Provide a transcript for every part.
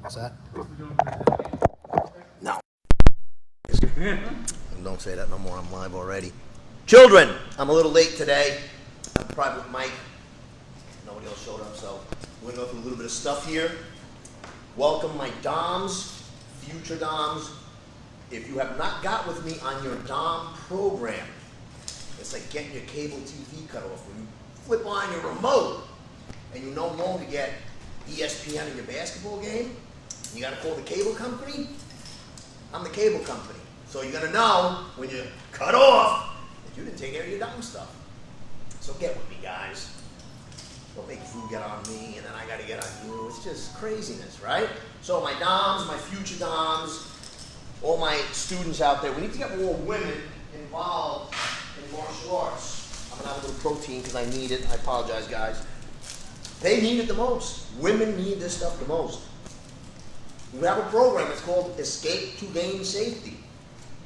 What's that? No. Don't say that no more. I'm live already. Children, I'm a little late today. I'm probably with Mike. Nobody else showed up, so we're going to go through a little bit of stuff here. Welcome my Doms, future Doms. If you have not got with me on your Dom program, it's like getting your cable TV cut off. When you flip on your remote and you no longer get ESPN in your basketball game, you got to call the cable company. I'm the cable company. So you're going to know when you cut off that you didn't take care of your Dom stuff. So get with me, guys. Don't make food get on me, and then I got to get on you. It's just craziness, right? So my Doms, my future Doms, all my students out there, we need to get more women involved in martial arts. I'm going to have a little protein because I need it. I apologize, guys. They need it the most. Women need this stuff the most. We have a program. It's called Escape to Gain Safety.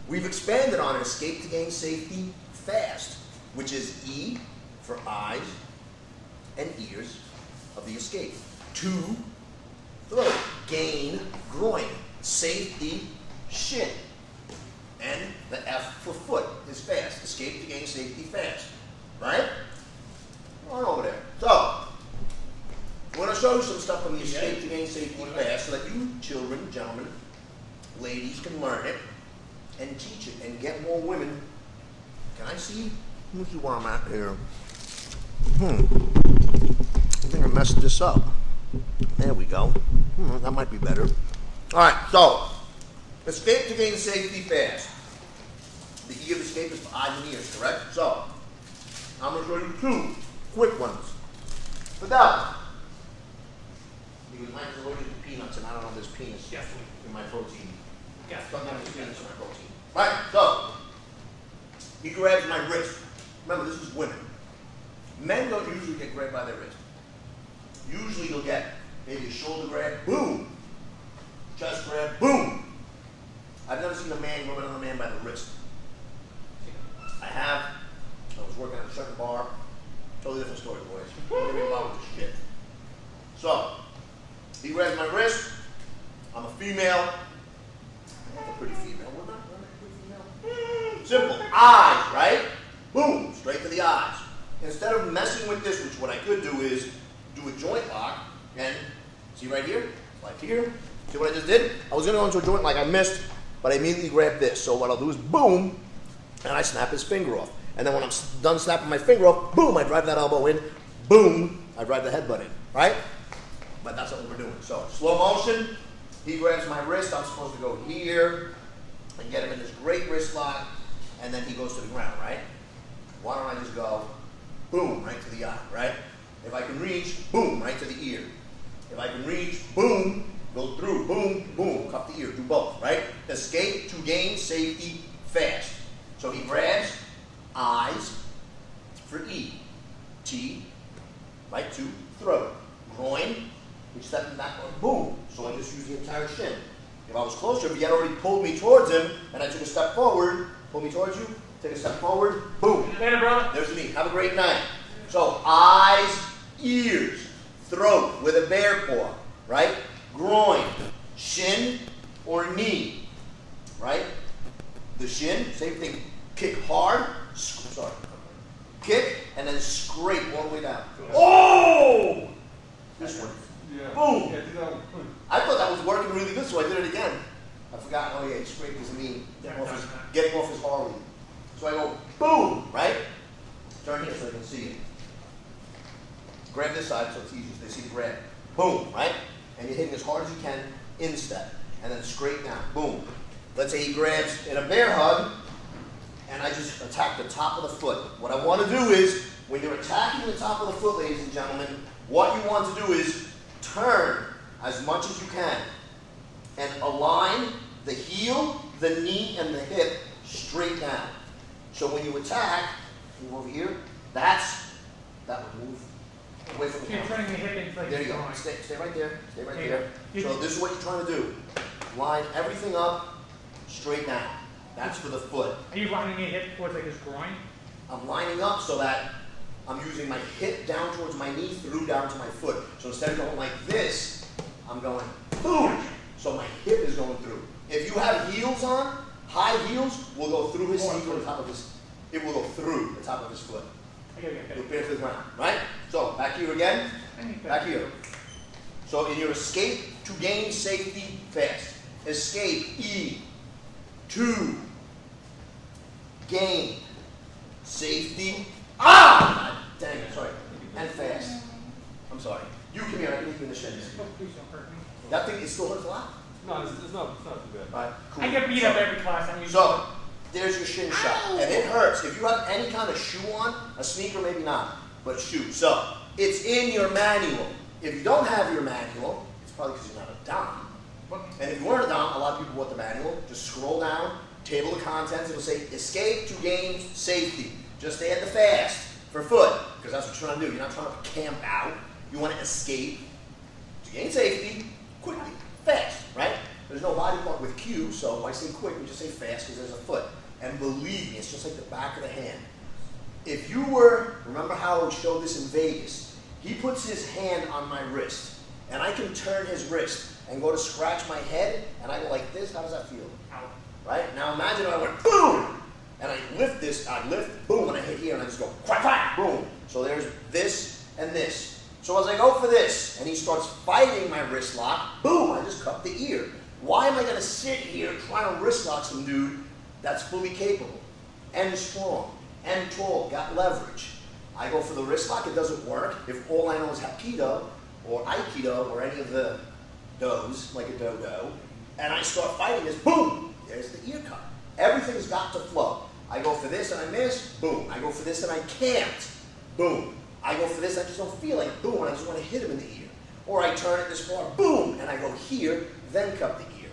We've expanded on it, Escape to Gain Safety Fast, which is E for eyes and ears of the escape. To, throat. Gain, groin. Safety, shin. And the F for foot is fast. Escape to Gain Safety Fast. Right? On over there. So, I want to show you some stuff from the Escape to Gain Safety Fast so that you children, gentlemen, ladies can learn it and teach it and get more women. Can I see? Let me see where I'm at here. I think I messed this up. There we go. That might be better. All right, so Escape to Gain Safety Fast. The E of escape is for eyes and ears, correct? So I'm going to show you two quick ones. For that, because Mike's allergic to peanuts, and I don't know if there's peanuts in my protein. Yes. Sometimes there's peanuts in my protein. Right, so he grabs my wrist. Remember, this is women. Men don't usually get grabbed by their wrist. Usually you'll get maybe a shoulder grab, boom. Chest grab, boom. I've never seen a man grab another man by the wrist. I was working at a certain bar. Totally different story, boys. Don't get me involved with this shit. So, he grabs my wrist. I'm a female. I'm a pretty female. We're not a pretty female. Simple. Eyes, right? Boom. Straight to the eyes. Instead of messing with this, which what I could do is do a joint lock and see right here? Like here. See what I just did? I was going to go into a joint lock. I missed, but I immediately grabbed this. So what I'll do is boom, and I snap his finger off. And then when I'm done snapping my finger off, boom, I drive that elbow in. Boom, I drive the headbutt in. Right? But that's what we're doing. So slow motion. He grabs my wrist. I'm supposed to go here and get him in this great wrist lock. And then he goes to the ground, right? Why don't I just go, boom, right to the eye, right? If I can reach, boom, right to the ear. If I can reach, boom, go through, boom, boom, cup the ear, do both, right? Escape to gain safety fast. So he grabs eyes for E. T, right to throat. Groin, we step him back on, boom. So I just use the entire shin. If I was closer, if he had already pulled me towards him, and I took a step forward, pull me towards you, take a step forward, boom. Later, brother. There's me. Have a great night. So, eyes, ears, throat with a bear paw, right? Groin, shin, or knee, right? The shin, same thing. Kick hard, sorry. Kick, and then scrape all the way down. Oh! This one. Yeah. Boom. Yeah, do that one. I thought that was working really good, so I did it again. I forgot, oh yeah, he scraped his knee, getting off his Harley. So I go, boom, right? Turn here so you can see it. Grab this side so it's easy, so they see the grab. Boom, right? And you're hitting as hard as you can, instep, and then straight down, boom. Let's say he grabs in a bear hug, and I just attack the top of the foot. What I want to do is, when you're attacking the top of the foot, ladies and gentlemen, what you want to do is turn as much as you can and align the heel, the knee, and the hip straight down. So when you attack, move over here, that would move away from the You're counter. turning the hip into like There you go. drawing. Stay right there. Stay right There you there. go. So this is what you're trying to do. Line everything up straight down. That's for the foot. Are you lining your hip towards like his groin? I'm lining up so that I'm using my hip down towards my knee, through down to my foot. So instead of going like this, I'm going boom. So my hip is going through. If you have heels on, high heels will go through his sneaker on the top of his, it will go through the top of his foot. I gotta get It'll that. bare to the ground, right? So back here again, I need back that. here. So in your escape to gain safety fast. Escape, E, to gain safety. Ah! God dang it, sorry. And fast. I'm sorry. You come here, I can leave you in the shed. Oh, please don't hurt me. That thing, it still hurts a lot? No, it's not too bad. Alright, cool. I get beat up every class. I'm used So, there's your shin shot. And it hurts. If you have any kind of shoe on, a sneaker maybe not, but shoe. So, it's in your manual. If you don't have your manual, it's probably because you're not a Dom. And if you weren't a Dom, a lot of people want the manual. Just scroll down, table of contents, it'll say escape to gain safety. Just add the fast for foot, because that's what you're trying to do. You're not trying to camp out. You want to escape to gain safety quickly, fast, right? There's no body part with Q, so I say quick, we just say fast because there's a foot. And believe me, it's just like the back of the hand. If you were, remember how we showed this in Vegas, he puts his hand on my wrist, and I can turn his wrist and go to scratch my head, and I go like this, how does that feel? Ow. Right? Now imagine if I went boom, and I lift this, I lift, boom, and I hit here, and I just go quack, quack, boom. So there's this and this. So as I go for this, and he starts fighting my wrist lock, boom, I just cut the ear. Why am I going to sit here trying to wrist lock some dude that's fully capable, and strong, and tall, got leverage? I go for the wrist lock, it doesn't work. If all I know is Hapkido, or Aikido, or any of the does, like a dodo, and I start fighting this, boom, there's the ear cut. Everything's got to flow. I go for this and I miss, boom. I go for this and I can't, boom. I go for this, I just don't feel like it, boom, and I just want to hit him in the ear. Or I turn it this far, boom, and I go here, then cut the ear.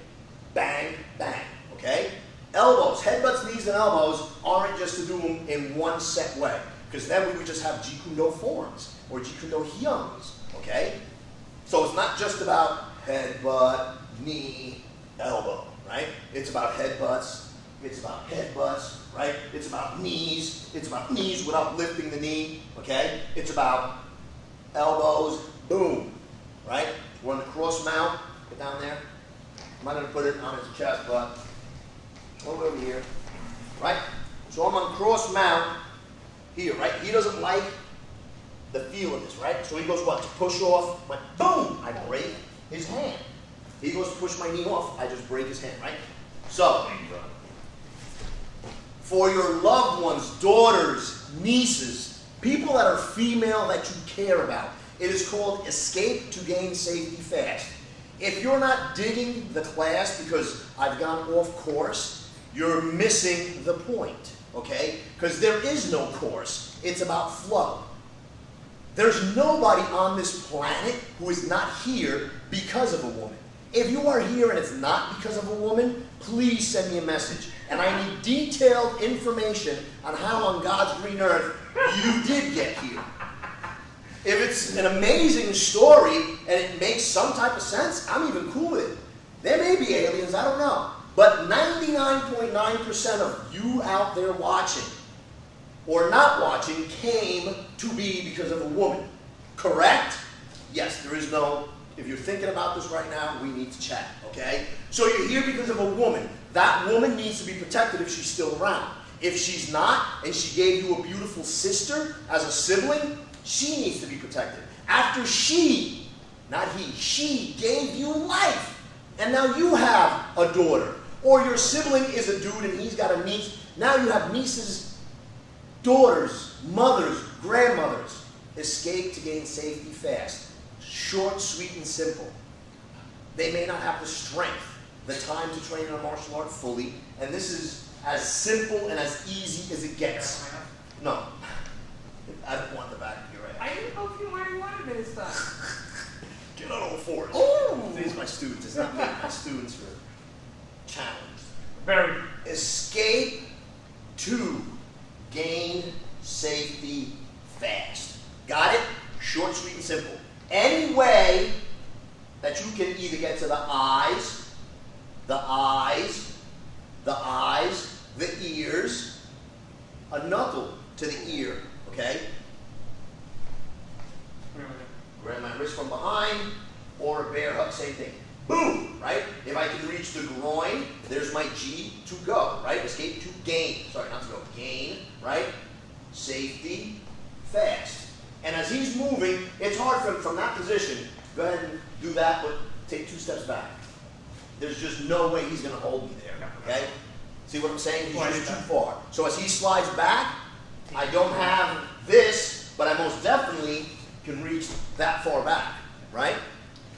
Bang, bang, okay? Elbows, headbutts, knees, and elbows aren't just to do them in one set way, because then we would just have Jikundo forms, or Jikundo hyungs, okay? So it's not just about headbutt, knee, elbow, right? It's about headbutts, right? It's about knees without lifting the knee, okay? It's about elbows, boom, right? We're on the cross mount, get down there. I'm not gonna put it on his chest, but over here, right? So I'm on cross mount here, right? He doesn't like the feel of this, right? So he goes what? To push off, my boom, I break his hand. He goes to push my knee off, I just break his hand, right? So, for your loved ones, daughters, nieces, people that are female that you care about, it is called Escape to Gain Safety Fast. If you're not digging the class because I've gone off course, you're missing the point, okay? Because there is no course, it's about flow. There's nobody on this planet who is not here because of a woman. If you are here and it's not because of a woman, please send me a message. And I need detailed information on how on God's green earth you did get here. If it's an amazing story and it makes some type of sense, I'm even cool with it. There may be aliens, I don't know. But 99.9% of you out there watching or not watching came to be because of a woman. Correct? Yes, there is no, if you're thinking about this right now, we need to chat, okay? So you're here because of a woman. That woman needs to be protected if she's still around. If she's not, and she gave you a beautiful sister as a sibling, she needs to be protected. After she, not he, she gave you life, and now you have a daughter. Or your sibling is a dude and he's got a niece. Now you have nieces, daughters, mothers, grandmothers. Escape to gain safety fast. Short, sweet, and simple. They may not have the strength, the time to train in a martial art fully, and this is as simple and as easy as it gets. No. I don't want the back of your I ass. didn't know if you already wanted it this time. Get on all fours. Ooh. These are my students. It's not me. My students are challenged. Very. Escape to gain safety fast. Got it? Short, sweet, and simple. Any way that you can either get to the eyes, the ears, a knuckle to the ear, okay? Grab my wrist from behind, or a bear hug, same thing. boom, right? If I can reach the groin, there's my G to go, right? Escape to gain. Sorry, not to go. Gain, right? Safety, fast. And as he's moving, it's hard for him from that position. Go ahead and do that, but take 2 steps back. There's just no way he's going to hold me there, okay? See what I'm saying? He's just too far. So as he slides back, I don't have this, but I most definitely can reach that far back, right?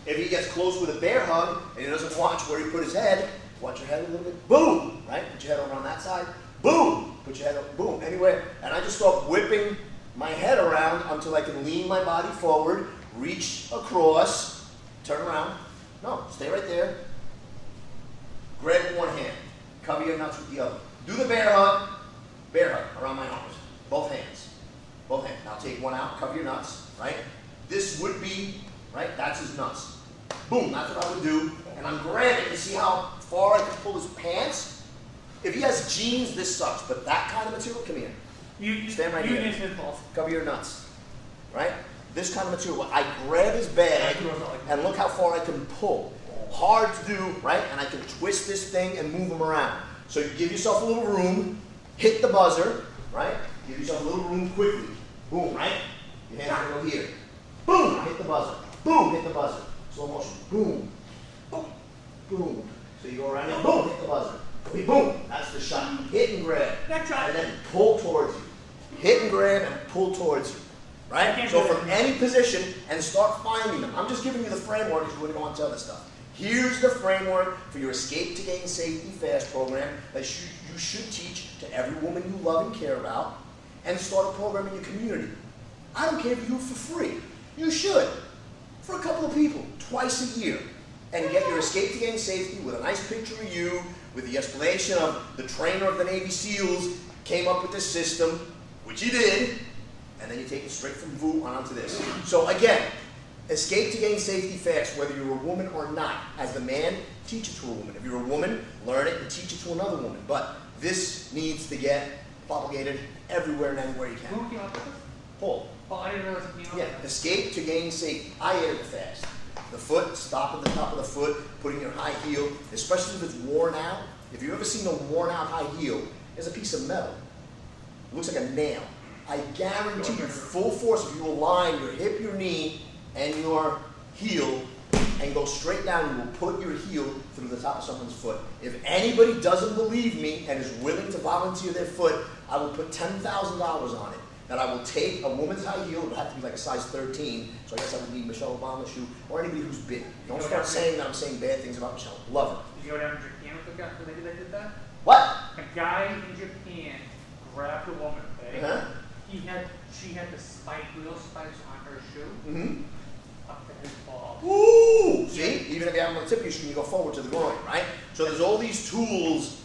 If he gets close with a bear hug and he doesn't watch where he put his head, watch your head a little bit, boom, right? Put your head over on that side, boom, put your head up, boom, anywhere. And I just start whipping my head around until I can lean my body forward, reach across, turn around. No, stay right there. Grab with one hand, cover your nuts with the other. Do the bear hug around my arms, both hands. Both hands. Now take one out, cover your nuts, right? This would be, right, that's his nuts. Boom, that's what I would do. And I'm grabbing, you see how far I can pull his pants? If he has jeans, this sucks, but that kind of material, come here. Stand right here. Cover your nuts, right? This kind of material, I grab his bag, and look how far I can pull. Hard to do, right? And I can twist this thing and move him around. So you give yourself a little room, hit the buzzer, right? Give yourself a little room quickly. Boom, right? Your hands go here. Boom, hit the buzzer. Boom, hit the buzzer. Slow motion. Boom. Boom. Boom. So you go around here. Boom, hit the buzzer. Boom. That's the shot. Hit and grab. And then pull towards you. Hit and grab and pull towards you. Right? So from any position and start finding them. I'm just giving you the framework because we're going to go on to other stuff. Here's the framework for your Escape to Gain Safety Fast program that you should teach to every woman you love and care about, and start a program in your community. I don't care if you do it for free. You should. For a couple of people, twice a year. And get your Escape to Gain Safety with a nice picture of you, with the explanation of the trainer of the Navy SEALs came up with this system, which he did, and then you take it straight from VU on onto this. So again, Escape to Gain Safety Fast, whether you're a woman or not. As the man, teach it to a woman. If you're a woman, learn it and teach it to another woman. But this needs to get propagated everywhere and anywhere you can. Who came up with this? Paul. Oh, I didn't realize it came up Yeah, with this. Escape to Gain Safety. I added it fast. The foot, stop at the top of the foot, putting your high heel, especially if it's worn out. If you've ever seen a worn out high heel, there's a piece of metal. It looks like a nail. I guarantee you, full force, if you align your hip, your knee, and your heel, and go straight down, you will put your heel through the top of someone's foot. If anybody doesn't believe me and is willing to volunteer their foot, I will put $10,000 on it. That I will take a woman's high heel, it would have to be like a size 13, so I guess I would need Michelle Obama's shoe, or anybody who's big. Don't start saying that I'm saying bad things about Michelle. Love her. Did you go down to Japan with the guy that did that? What? A guy in Japan grabbed a woman, okay? Uh-huh. She had the wheel spikes on her shoe, Mm-hmm. up to his balls. Ooh! See? Even if you have them on the tip of your shoe, you go forward to the groin, right? So there's all these tools,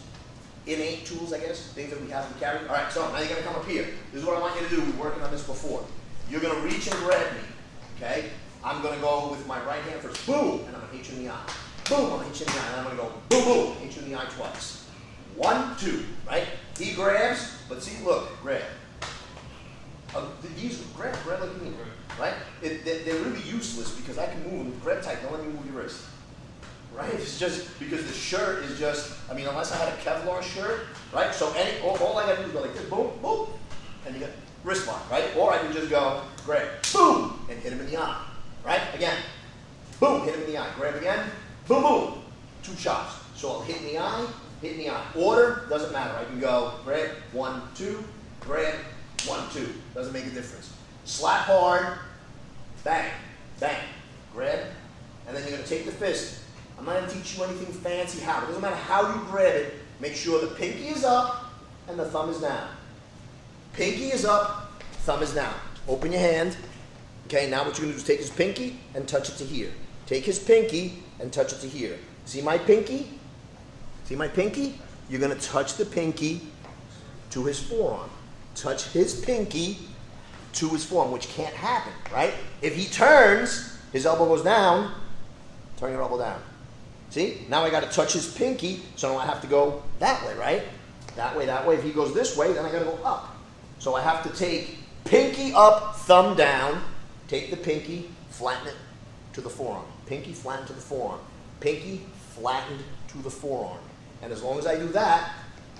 innate tools, I guess, things that we have to carry. All right, so now you're going to come up here. This is what I want you to do. We've been working on this before. You're going to reach and grab me, okay? I'm going to go with my right hand first, boom, and I'm going to hit you in the eye. Boom, I'm going to hit you in the eye, and I'm going to go boom, boom, hit you in the eye twice. 1, 2, right? He grabs, but see, look, grab. These grab like me, right? They're really useless because I can move them. Grab tight, don't let me move your wrist. Right? It's just because the shirt is just, I mean, unless I had a Kevlar shirt, right? So all I gotta do is go like this, boom, boom, and you got wrist lock, right? Or I can just go, grab, boom, and hit him in the eye, right? Again, boom, hit him in the eye. Grab again, boom, boom. 2 shots. So I'll hit in the eye, hit in the eye. Order, doesn't matter. I can go, grab, 1, 2, grab, 1, 2. Doesn't make a difference. Slap hard, bang, bang, grab, and then you're gonna take the fist. I'm not going to teach you anything fancy how. It doesn't matter how you grab it. Make sure the pinky is up and the thumb is down. Pinky is up, thumb is down. Open your hand. Okay, now what you're going to do is take his pinky and touch it to here. Take his pinky and touch it to here. See my pinky? See my pinky? You're going to touch the pinky to his forearm. Touch his pinky to his forearm, which can't happen, right? If he turns, his elbow goes down, turn your elbow down. See? Now I got to touch his pinky, so now I have to go that way, right? That way, that way. If he goes this way, then I got to go up. So I have to take pinky up, thumb down, take the pinky, flatten it to the forearm. Pinky, flatten to the forearm. pinky flattened to the forearm. And as long as I do that,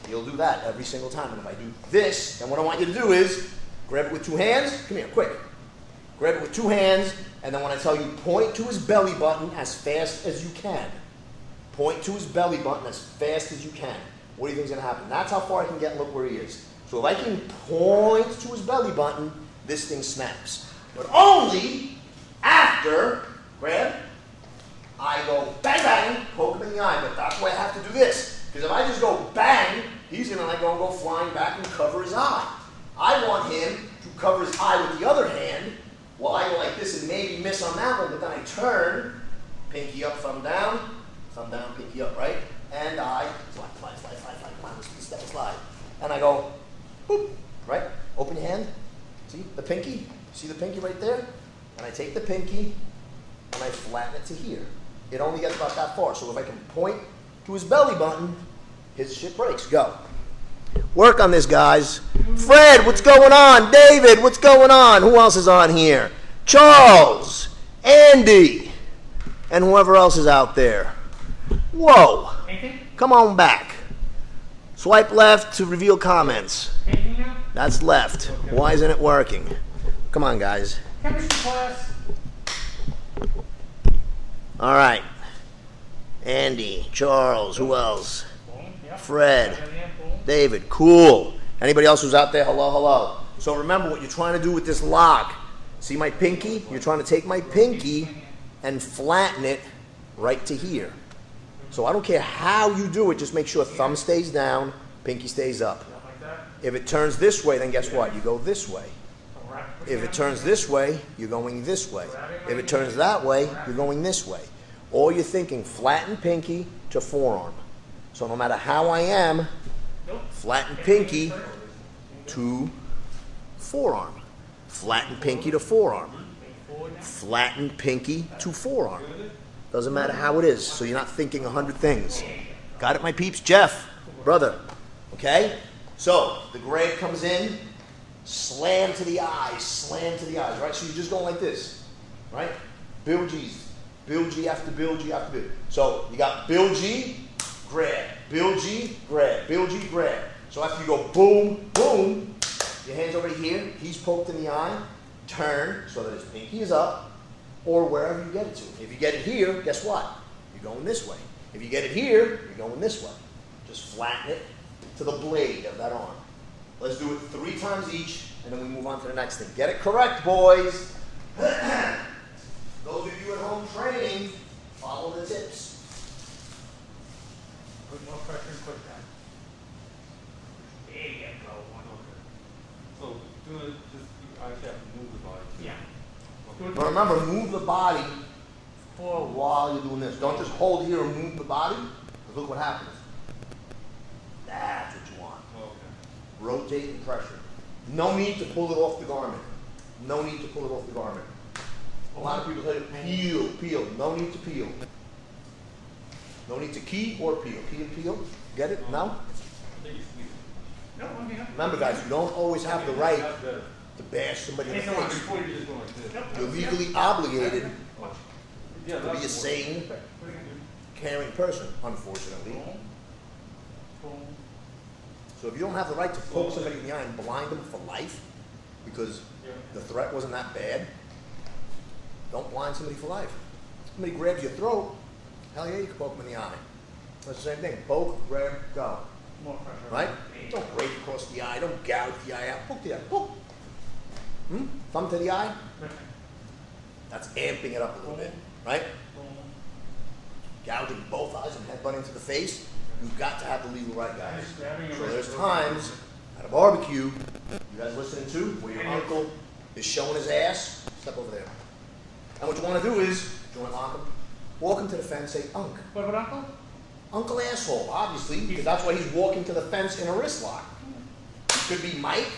you'll do that every single time. And if I do this, then what I want you to do is grab it with two hands. Come here, quick. Grab it with two hands, and then when I tell you, point to his belly button as fast as you can. Point to his belly button as fast as you can. What do you think is going to happen? That's how far I can get and look where he is. So if I can point to his belly button, this thing snaps. But only after, grab, I go bang, bang, poke him in the eye. But that's why I have to do this. Because if I just go bang, he's going to let go and go flying back and cover his eye. I want him to cover his eye with the other hand, while I go like this and maybe miss on that one, but then I turn, pinky up, thumb down, pinky up, right? And I slide, come on, let's step and slide. And I go, boop, right? Open your hand, see the pinky? See the pinky right there? And I take the pinky and I flatten it to here. It only gets about that far, so if I can point to his belly button, his shit breaks. Go. Work on this, guys. Fred, what's going on? David, what's going on? Who else is on here? Charles, Andy, and whoever else is out there. Whoa. Anything? Come on back. Swipe left to reveal comments. Anything now? That's left. Okay. Why isn't it working? Come on, guys. Chemistry class. All right. Andy, Charles, who else? Boom. Yep. Fred. Boom. David, cool. Anybody else who's out there, hello, hello. So remember what you're trying to do with this lock. See my pinky? You're trying to take my pinky and flatten it right to here. So I don't care how you do it, just make sure thumb stays down, pinky stays up. Like that. If it turns this way, then guess what? You go this way. So wrap- If it turns this way, you're going this way. If it turns that way, you're going this way. All you're thinking, flatten pinky to forearm. So no matter how I am, Nope. flatten pinky to forearm. Flatten pinky to forearm. Flatten pinky to forearm. Doesn't matter how it is, so you're not thinking 100 things. Got it, my peeps? Jeff, brother. Okay? So, the grab comes in, slam to the eyes, right? So you're just going like this, right? Bill G's. Bill G after Bill G after Bill. So, you got Bill G, grab. Bill G, grab. Bill G, grab. So after you go boom, boom, your hand's over here, he's poked in the eye, turn so that his pinky is up, or wherever you get it to. If you get it here, guess what? You're going this way. If you get it here, you're going this way. Just flatten it to the blade of that arm. Let's do it 3 times each, and then we move on to the next thing. Get it correct, boys. Those of you at home training, follow the tips. Put more pressure and push that. There you go. One. So doing it, just you actually have to move the body. Yeah. Okay. But remember, move the body forward while you're doing this. Don't just hold here and move the body, because look what happens. That's what you want. Okay. Rotate and pressure. No need to pull it off the garment. No need to pull it off the garment. A lot of people say peel, peel. No need to peel. No need to key or peel. Key and peel. Get it? No? I think you squeeze it. No, I'm here. Remember, guys, you don't always have the right That's better. to bash somebody in the Hey, no, face. Before you just go like this. Nope. You're legally obligated Watch. Yeah, to be a that's sane, Put it in. caring person, unfortunately. Boom. Boom. So if you don't have the right to poke somebody in the eye and blind them for life, because the threat wasn't that bad, don't blind somebody for life. Somebody grabs your throat, hell yeah, you can poke them in the eye. That's the same thing. Poke, grab, go. More pressure. Right? Don't break across the eye. Don't gouge the eye out. Poke the eye. Poke. Thumb to the eye. That's amping it up a little bit. Right? Boom. Gouging both eyes and headbutting to the face. You've got to have the legal right, guys. Just grabbing your So wrist. there's times at a barbecue, you guys listening to, where your uncle is showing his ass. Step over there. And what you want to do is, joint lock him, walk him to the fence, say, Unc. What about uncle? Uncle asshole, obviously, because that's why he's walking to the fence in a wrist lock. He could be Mike,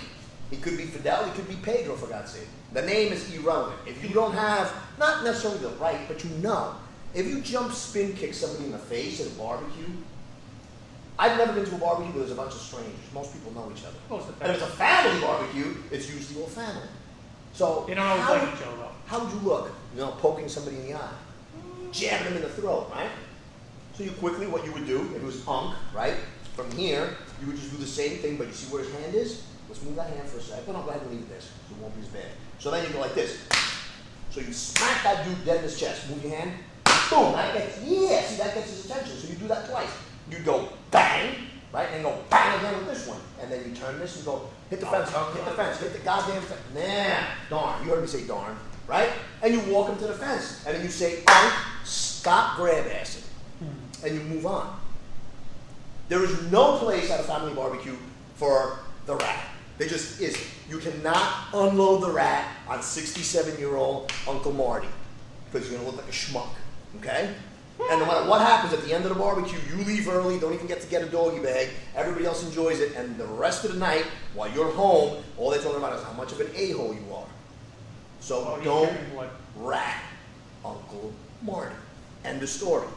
he could be Fidel, he could be Pedro, for God's sake. The name is irrelevant. If you don't have, not necessarily the right, but you know, if you jump spin kick somebody in the face at a barbecue, I've never been to a barbecue where there's a bunch of strangers. Most people know each other. Most of the And if it's a family barbecue, it's usually all family. So They don't always how, like each other though. how would you look, poking somebody in the eye? jamming him in the throat, right? So you quickly, what you would do, if it was Unk, right? From here, you would just do the same thing, but you see where his hand is? Let's move that hand for a second. No, go ahead and leave this, so it won't be as bad. So then you go like this. So you smack that dude dead in his chest. Move your hand. Boom. That gets, yeah, see, that gets his attention. So you do that twice. You go bang, right? And go bang again with this one. And then you turn this and go, hit the fence, hit the fence, hit the goddamn fence. Nah, darn. You heard me say darn, right? And you walk him to the fence. And then you say, stop grab assing. And you move on. There is no place at a family barbecue for the rat. There just isn't. You cannot unload the rat on 67-year-old Uncle Marty because you're going to look like a schmuck, okay? And no matter what happens at the end of the barbecue, you leave early, don't even get to get a doggy bag, everybody else enjoys it, and the rest of the night, while you're home, all they're talking about is how much of an a-hole you are. So don't rat Uncle Marty. End of story.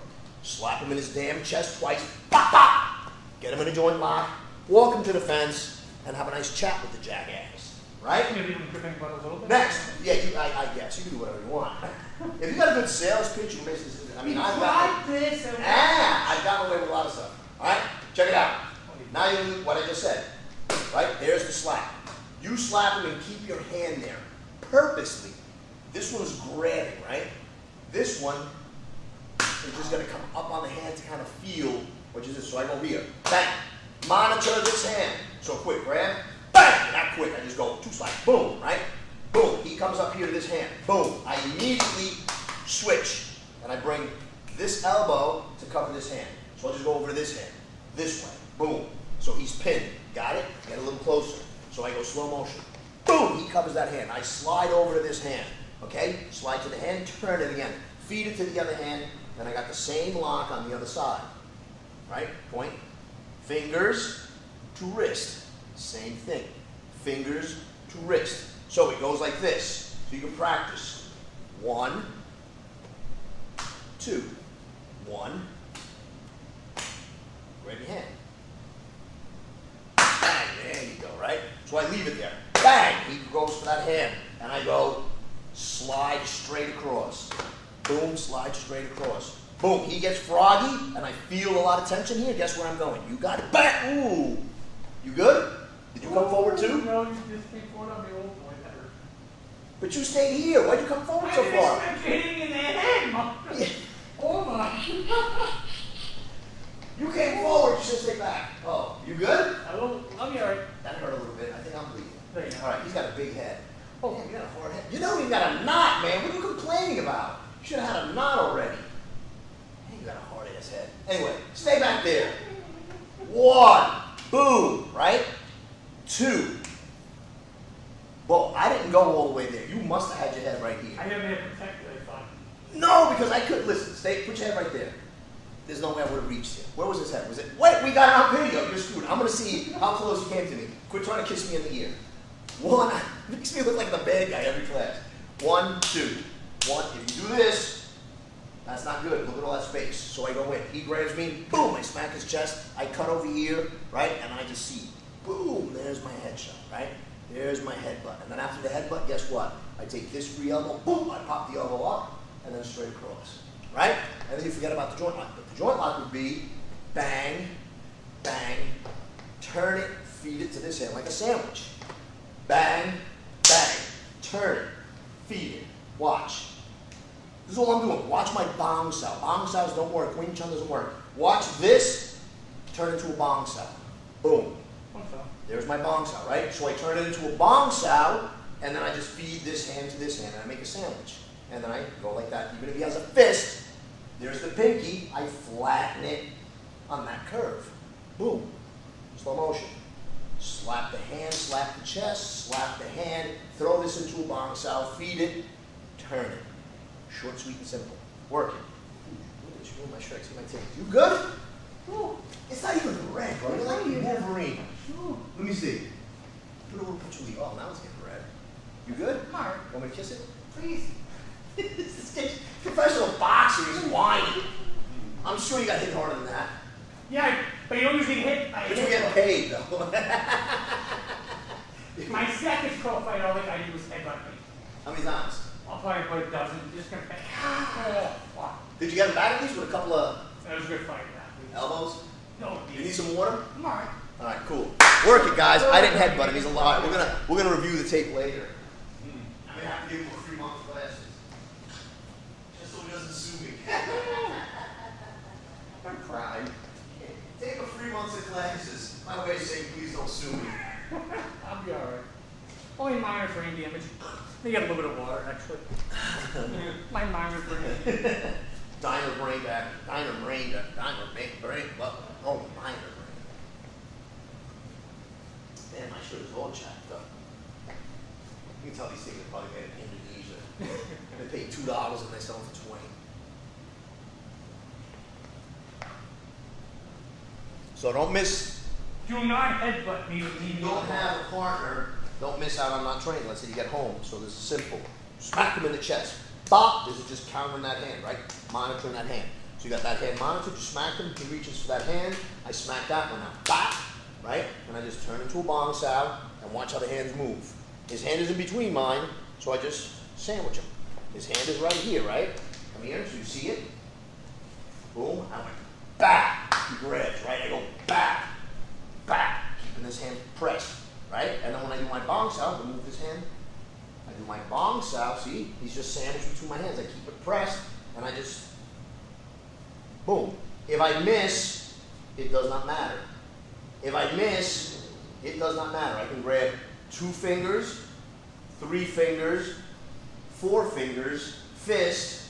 Slap him in his damn chest twice, pop, pop! Get him in a joint lock, walk him to the fence, and have a nice chat with the jackass, right? Maybe even think about it a little bit. Next, yeah, I guess you can do whatever you want. If you got a good sales pitch, you basically, I mean, I've gotten away with a lot of stuff. All right, check it out. Now you do what I just said, right? There's the slap. You slap him and keep your hand there, purposely. This one's grabbing, right? This one is just gonna come up on the hand to kind of feel what you did. So I go here, bang. Monitor this hand. So quick, grab, bang, not quick. I just go two slaps, boom, right? Boom. He comes up here to this hand, boom. I immediately switch, and I bring this elbow to cover this hand. So I'll just go over to this hand, this way, boom. So he's pinned, got it? Get a little closer. So I go slow motion, boom. He covers that hand. I slide over to this hand, okay? Slide to the hand, turn it again, feed it to the other hand, and I got the same lock on the other side, right? Point. Fingers to wrist, same thing. Fingers to wrist. So it goes like this. So you can practice. 1, 2, 1. Grab your hand. Bang, there you go, right? So I leave it there. Bang, he goes for that hand. And I go, slide straight across. Boom, slide straight across. Boom, he gets froggy, and I feel a lot of tension here. Guess where I'm going? You got it. Bang! Ooh. You good? Did you come forward too? No, you just came forward on the old one. But you stayed here. Why'd you come forward so far? I'm hitting in the head, Mom. Yeah. Oh my. You came forward, you should stay back. Oh, you good? I'll be alright. That hurt a little bit. I think I'm bleeding. There you go. All right, he's got a big head. Oh, you got a hard head. You don't even got a knot, man. What are you complaining about? You should have had a knot already. Hey, you got a hard ass head. Anyway, stay back there. 1, boom, right? 2. Well, I didn't go all the way there. You must have had your head right here. I haven't had protected, I thought. No, because I couldn't. Listen, stay, put your head right there. There's no way I would have reached it. Where was his head? Was it? Wait, we got it on video. You're screwed. I'm going to see how close you came to me. Quit trying to kiss me in the ear. 1, makes me look like the bad guy every class. 1, 2. 1, if you do this, that's not good. Look at all that space. So I go in. He grabs me. Boom, I smack his chest. I cut over here, right? And I just see, boom, there's my headshot, right? There's my headbutt. And then after the headbutt, guess what? I take this free elbow, boom, I pop the elbow up, and then straight across, right? And then you forget about the joint lock. But the joint lock would be bang, bang, turn it, feed it to this hand like a sandwich. Bang, bang, turn it, feed it. Watch. This is all I'm doing. Watch my bong sow. Bong sows don't work. Wing Chun doesn't work. Watch this turn into a bong sow. Boom. There's my bong sow, right? So I turn it into a bong sow, and then I just feed this hand to this hand, and I make a sandwich. And then I go like that. Even if he has a fist, there's the pinky. I flatten it on that curve. Boom. Slow motion. Slap the hand, slap the chest, slap the hand, throw this into a bong sow, feed it, turn it. Short, sweet, and simple. Working. Look at you, my shirt, see my teeth. You good? Ooh. It's not even red, bro. You're like Wolverine. Let me see. Put a little patchouli. Oh, now it's getting red. You good? Mark, Want me to kiss it? please. This kid's professional boxer. He's whining. I'm sure you got hit harder than that. Yeah, but you don't usually hit. But you're getting paid, though. My second pro fight, all the guy did was headbutt me. How many times? I'll probably put a dozen. Just gonna pay. Oh, fuck. Did you get him back at least with a couple of That was a good fight. elbows? No, You need some water? I'm alright. All right, cool. Work it, guys. I didn't headbutt him. He's a liar. We're gonna review the tape later. I'm gonna have to give him a 3 month glasses, just so he doesn't sue me. I'm crying. Take a 3 months of glasses. My way of saying, please don't sue me. I'll be alright. Only minor brain damage. They got a little bit of water, actually. My minor brain. Diner brain back. Diner brain. Well, oh, minor brain. Man, my shirt is all jacked up. You can tell these things are probably made in Indonesia. They pay $2 and they sell them for 20. So don't miss. Do not headbutt me with If me. you don't have a partner, don't miss out on not training. Let's say you get home. So this is simple. Smack them in the chest. Bop. This is just countering that hand, right? Monitoring that hand. So you got that hand monitored. You smack him. He reaches for that hand. I smack that one out. Bop. Right? And I just turn into a bong sow and watch how the hands move. His hand is in between mine, so I just sandwich him. His hand is right here, right? Come here, so you see it. Boom. I went back. He grabs, right? I go back, back, keeping this hand pressed, right? And then when I do my bong sow, I move this hand. I do my bong sow. See, he's just sandwiched between my hands. I keep it pressed, and I just boom. If I miss, it does not matter. If I miss, it does not matter. I can grab 2 fingers, 3 fingers, 4 fingers, fist.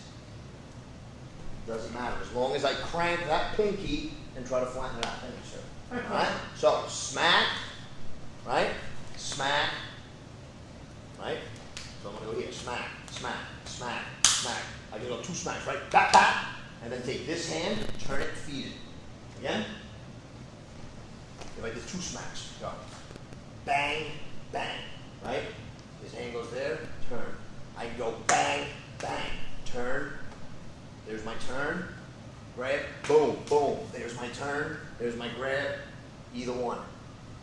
Doesn't matter. As long as I crank that pinky and try to flatten it out. Thank you, sir. All right? So, smack, right? Smack, right? So I'm going to go here. Smack, smack, smack, smack. I can go 2 smacks, right? Tap, tap. And then take this hand, turn it, feed it. Again. If I did 2 smacks, go. Bang, bang, right? His hand goes there, turn. I can go bang, bang, turn. There's my turn. Grab, boom, boom. There's my turn. There's my grab. Either one.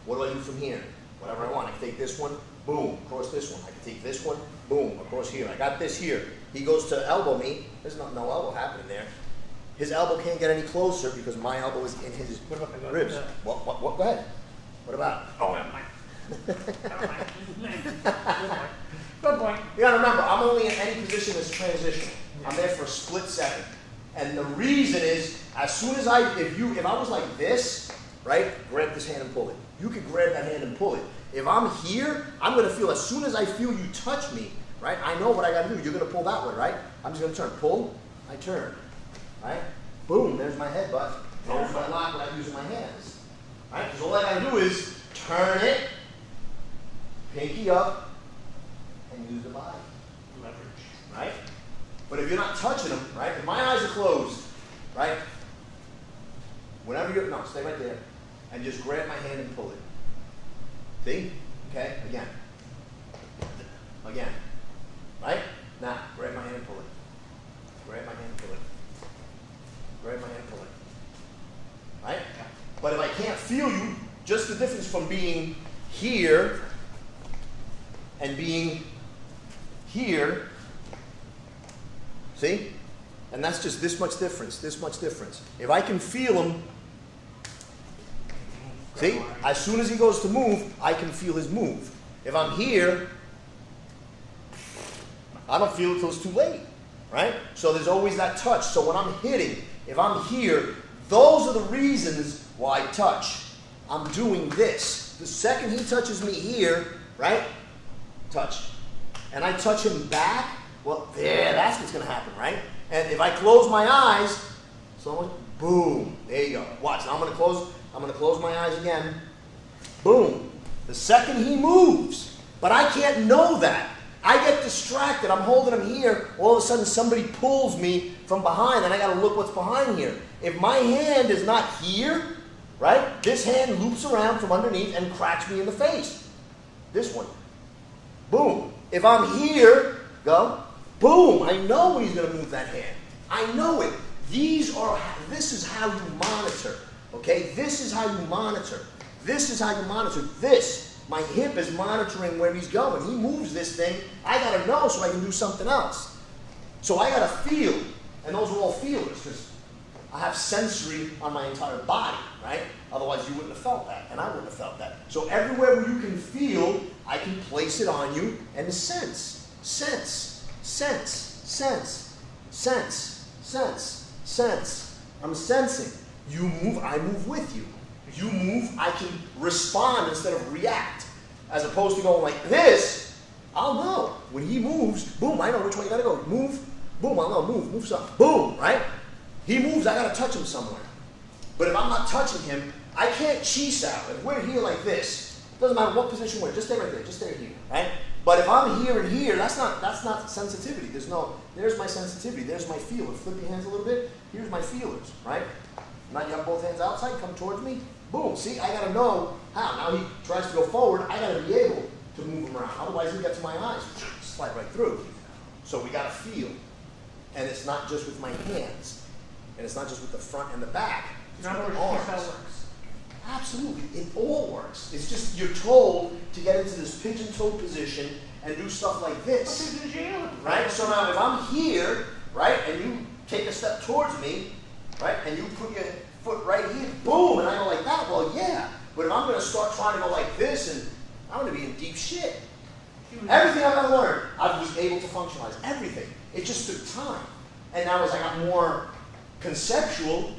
What do I do from here? Whatever I want. I can take this one, boom, across this one. I can take this one, boom, across here. I got this here. He goes to elbow me. There's no elbow happening there. His elbow can't get any closer because my elbow is in his What about the ribs. What? Go ahead. What about? Oh, never mind. Never mind. Good point. You gotta remember, I'm only in any position that's transitional. I'm there for a split second. And the reason is, as soon as if I was like this, right, grab this hand and pull it. You could grab that hand and pull it. If I'm here, I'm gonna feel, as soon as I feel you touch me, right, I know what I gotta do. You're gonna pull that way, right? I'm just gonna turn. Pull, I turn. Right? Boom, there's my headbutt. There's my lock without using my hands. Right? Because all I gotta do is turn it, pinky up, and use the body. Leverage. Right? But if you're not touching them, right? If my eyes are closed, right? Whenever you're, no, stay right there. And just grab my hand and pull it. See? Okay? Again. Again. Right? Now, grab my hand and pull it. Grab my hand and pull it. Grab my hand and pull it. Right? But if I can't feel you, just the difference from being here and being here, see? And that's just this much difference, this much difference. If I can feel him, see? As soon as he goes to move, I can feel his move. If I'm here, I don't feel it till it's too late, right? So there's always that touch. So when I'm hitting, if I'm here, those are the reasons why I touch. I'm doing this. The second he touches me here, right? Touch. And I touch him back, well, there, that's what's going to happen, right? And if I close my eyes, so boom, there you go. Watch, now I'm going to close my eyes again. Boom. The second he moves, but I can't know that. I get distracted. I'm holding him here. All of a sudden, somebody pulls me from behind, and I got to look what's behind here. If my hand is not here, right, this hand loops around from underneath and cracks me in the face. This one. Boom. If I'm here, go. Boom. I know when he's going to move that hand. I know it. This is how you monitor. Okay? This is how you monitor. This is how you monitor. This. My hip is monitoring where he's going. He moves this thing. I got to know so I can do something else. So I got to feel. And those are all feelings. I have sensory on my entire body, right? Otherwise you wouldn't have felt that, and I wouldn't have felt that. So everywhere where you can feel, I can place it on you and sense, sense, sense, sense, sense, sense, sense. I'm sensing. You move, I move with you. You move, I can respond instead of react. As opposed to going like this, I'll know. When he moves, boom, I know which way you gotta go. Move, boom, I'll know, move something. Boom, right? He moves, I gotta touch him somewhere. But if I'm not touching him, I can't cheese out. If we're here like this, doesn't matter what position we're in, just stay right there, just stay here, right? But if I'm here and here, that's not sensitivity. There's my sensitivity, there's my feeler. Flip your hands a little bit, here's my feelers, right? Now you have both hands outside, come towards me, boom. See, I gotta know how. Now he tries to go forward, I gotta be able to move him around. Otherwise he'll get to my eyes, slide right through. So we gotta feel. And it's not just with my hands. And it's not just with the front and the back. It's In other with words, the arms. freestyle works. Absolutely, it all works. It's just you're told to get into this pigeon-toed position and do stuff like But this, he's in jail. right? So now if I'm here, right, and you take a step towards me, right, and you put your foot right here, boom, and I go like that, well, yeah. But if I'm going to start trying to go like this, and I'm going to be in deep shit. Everything I've ever learned, I was able to functionalize. Everything. It just took time. And now as I got more conceptual,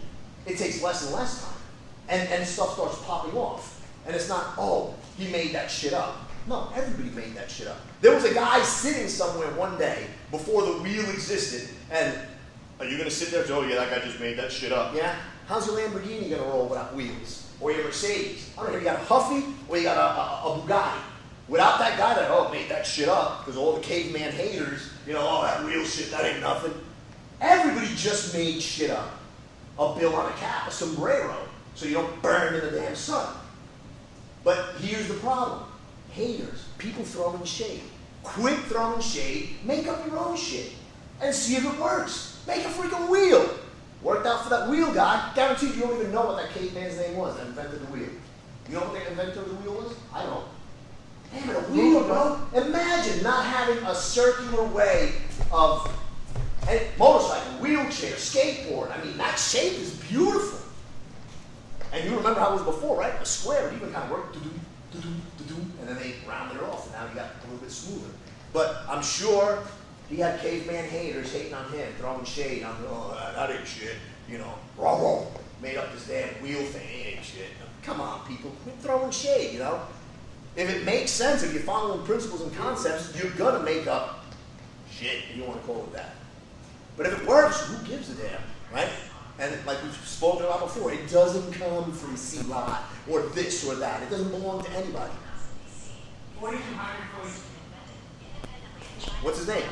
it takes less and less time. And stuff starts popping off. And it's not, oh, he made that shit up. No, everybody made that shit up. There was a guy sitting somewhere one day before the wheel existed, and are you going to sit there and say, oh yeah, that guy just made that shit up? Yeah? How's your Lamborghini going to roll without wheels? Or your Mercedes? I don't know if you got a Huffy or you got a Bugatti. Without that guy that, oh, made that shit up, because all the caveman haters, you know, oh, that wheel shit, that ain't nothing. Everybody just made shit up. A bill on a cap, a sombrero, so you don't burn in the damn sun. But here's the problem. Haters, people throwing shade. Quit throwing shade, make up your own shit, and see if it works. Make a freaking wheel. Worked out for that wheel guy. Guaranteed you don't even know what that caveman's name was that invented the wheel. You know what the inventor of the wheel was? I don't. Damn it, a wheel, bro. Imagine not having a circular way of motorcycle, wheelchair, skateboard. I mean, that shape is beautiful. And you remember how it was before, right? A square, it even kind of worked, and then they rounded it off, and now you got a little bit smoother. But I'm sure he had caveman haters hating on him, throwing shade on, oh, that ain't shit, you know, raw, made up this damn wheel thing, it ain't shit. Come on, people, quit throwing shade, you know? If it makes sense, if you're following principles and concepts, you're gonna make up shit, if you want to call it that. But if it works, who gives a damn, right? And like we've spoken about before, it doesn't come from C-Lot or this or that. It doesn't belong to anybody. What is your higher voice? What's his name?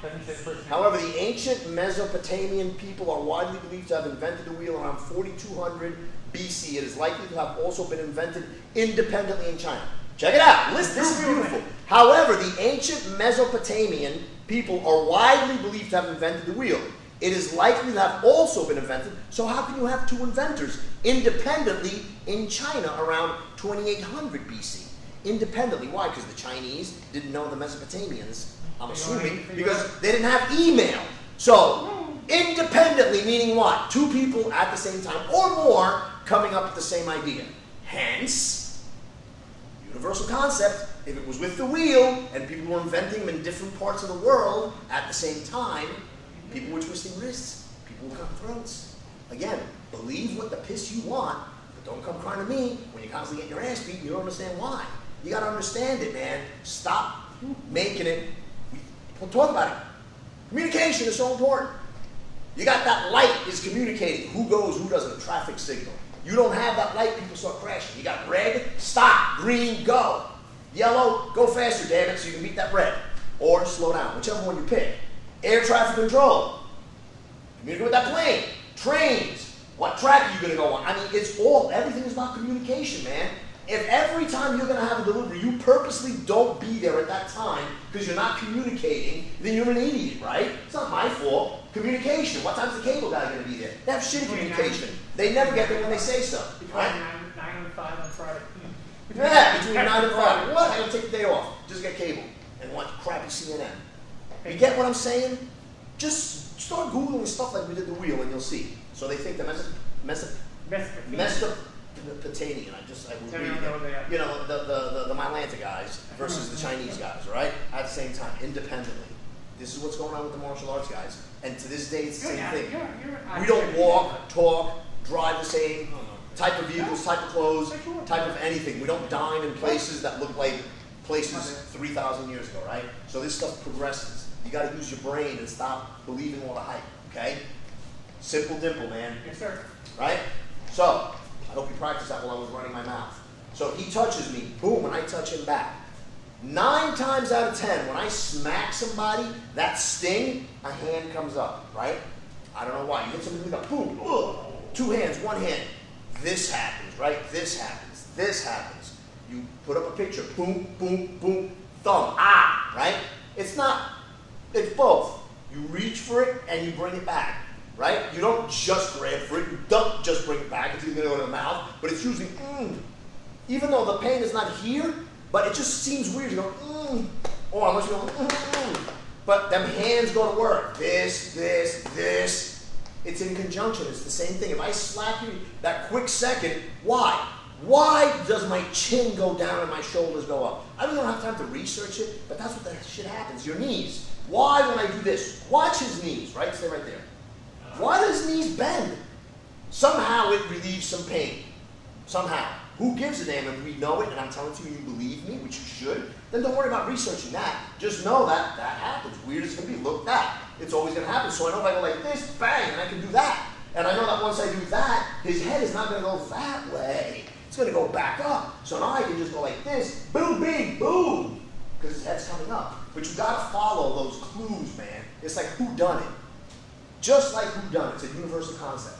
Doesn't say person. However, the ancient Mesopotamian people are widely believed to have invented the wheel around 4200 BC. It is likely to have also been invented independently in China. Check it out. Listen, this is beautiful. However, the ancient Mesopotamian people are widely believed to have invented the wheel. It is likely to have also been invented, so how can you have two inventors independently in China around 2800 BC? Independently. Why? Because the Chinese didn't know the Mesopotamians, I'm assuming, because they didn't have email. So, independently meaning what? Two people at the same time or more coming up with the same idea. Hence, universal concept, if it was with the wheel and people were inventing them in different parts of the world at the same time, people were twisting wrists, people were cutting throats. Again, believe what the piss you want, but don't come crying to me when you're constantly getting your ass beat and you don't understand why. You gotta understand it, man. Stop making it. We'll talk about it. Communication is so important. You got that light is communicating. Who goes, who doesn't, a traffic signal. You don't have that light, people start crashing. You got red, stop. Green, go. Yellow, go faster, damn it, so you can beat that red. Or slow down, whichever one you pick. Air traffic control. Communicate with that plane. Trains. What track are you going to go on? I mean, it's all, everything is about communication, man. If every time you're going to have a delivery, you purposely don't be there at that time because you're not communicating, then you're an idiot, right? It's not my fault. Communication. What time's the cable guy going to be there? They have shitty communication. They never get there when they say so. Between Right? 9 and 5 on Friday. Yeah, between 9 and 5. What? I gotta take the day off. Just get cable and watch crappy CNN. You get what I'm saying? Just Start Googling stuff like we did the wheel and you'll see. So they think the Mesopotamian, I was reading it. You know, the Mylanta guys versus the Chinese guys, right? At the same time, independently. This is what's going on with the martial arts guys. And to this day, it's the same thing. We don't walk, talk, drive the same type of vehicles, type of clothes, type of anything. We don't dine in places that look like places 3,000 years ago, right? So this stuff progresses. You got to use your brain and stop believing all the hype, okay? Simple dimple, man. Yes, sir. Right? So, I hope you practiced that while I was running my mouth. So he touches me, boom, and I touch him back. 9 times out of 10, when I smack somebody, that sting, a hand comes up, right? I don't know why. You hit somebody with a boom, ugh. 2 hands, 1 hand. This happens, right? This happens. This happens. You put up a picture, boom, boom, boom, thumb, ah, right? It's not, it's both. You reach for it and you bring it back, right? You don't just grab for it, you don't just bring it back. It's either going to go to the mouth, but it's usually, even though the pain is not here, but it just seems weird. You go, or unless you go, but them hands go to work. This, this, this. It's in conjunction. It's the same thing. If I slap you that quick second, why? Why does my chin go down and my shoulders go up? I don't have time to research it, but that's what that shit happens. Your knees. Why when I do this? Watch his knees, right? Stay right there. Why does his knees bend? Somehow it relieves some pain. Somehow. Who gives a damn if we know it and I'm telling you believe me, which you should, then don't worry about researching that. Just know that that happens. Weird as it can be. Look, that. It's always going to happen. So I know if I go like this, bang, and I can do that. And I know that once I do that, his head is not going to go that way. It's going to go back up. So now I can just go like this, boom, bing, boom, because his head's coming up. But you got to follow those clues, man. It's like who done it. Just like who done it. It's a universal concept.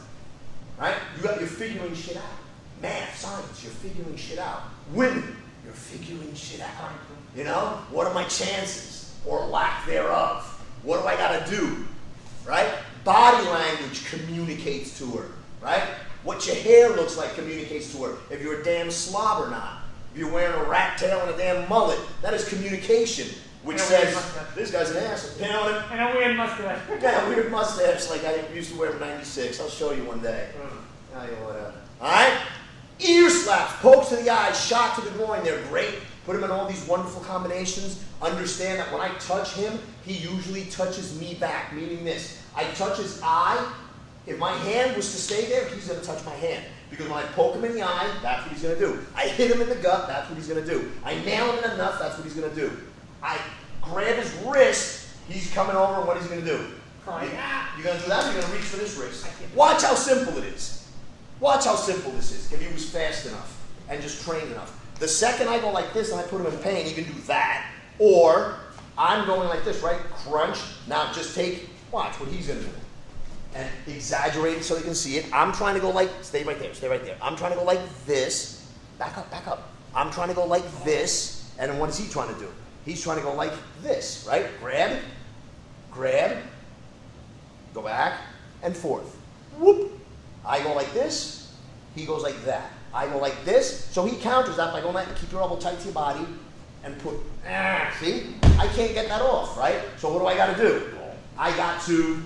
Right? You're figuring shit out. Math, science, you're figuring shit out. Women, you're figuring shit out. You know? What are my chances? Or lack thereof? What do I got to do? Right? Body language communicates to her. Right? What your hair looks like communicates to her. If you're a damn slob or not. If you're wearing a rat tail and a damn mullet, that is communication. Which says, this guy's an ass. You know what I mean? And a weird mustache. Yeah, a weird mustache like I used to wear in '96. I'll show you one day. Whatever. Alright? Ear slaps, pokes to the eyes, shot to the groin. They're great. Put him in all these wonderful combinations. Understand that when I touch him, he usually touches me back. Meaning this. I touch his eye. If my hand was to stay there, he's going to touch my hand. Because when I poke him in the eye, that's what he's going to do. I hit him in the gut, that's what he's going to do. I nail him in the nuts, that's what he's going to do. I grab his wrist, he's coming over, and what he's going to do? You're going to do that, or you're going to reach for this wrist. Watch how simple it is. Watch how simple this is, if he was fast enough and just trained enough. The second I go like this and I put him in pain, he can do that. Or I'm going like this, right? Crunch. Now just watch what he's going to do. And exaggerate it so you can see it. I'm trying to go like, stay right there, stay right there. I'm trying to go like this. Back up, back up. I'm trying to go like this. And then what is he trying to do? He's trying to go like this, right? Grab, grab, go back and forth. Whoop. I go like this, he goes like that. I go like this, so he counters that by going like, keep your elbow tight to your body and put, see? I can't get that off, right? So what do I got to do? I got to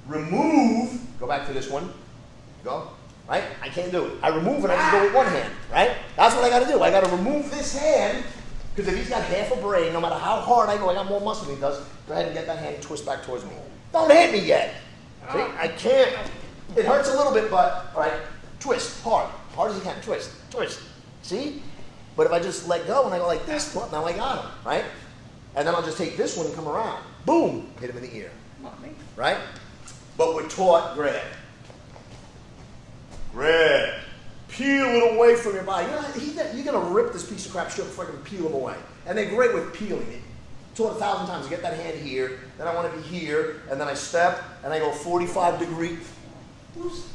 remove, go back to this one, go, right? I can't do it. I remove it, I just go with one hand, right? That's what I got to do. I got to remove this hand, because if he's got half a brain, no matter how hard I go, I got more muscle than he does, go ahead and get that hand and twist back towards me. Don't hit me yet. See, I can't. It hurts a little bit, but, all right, twist, hard as you can, twist, twist, see? But if I just let go and I go like this, well, now I got him, right? And then I'll just take this one and come around, boom, hit him in the ear, right? But we're taught, grab, peel it away from your body. You're going to rip this piece of crap shit before I can peel him away. And they're great with peeling it. Taught 1,000 times, I get that hand here, then I want to be here, and then I step, and I go 45 degrees. Oops.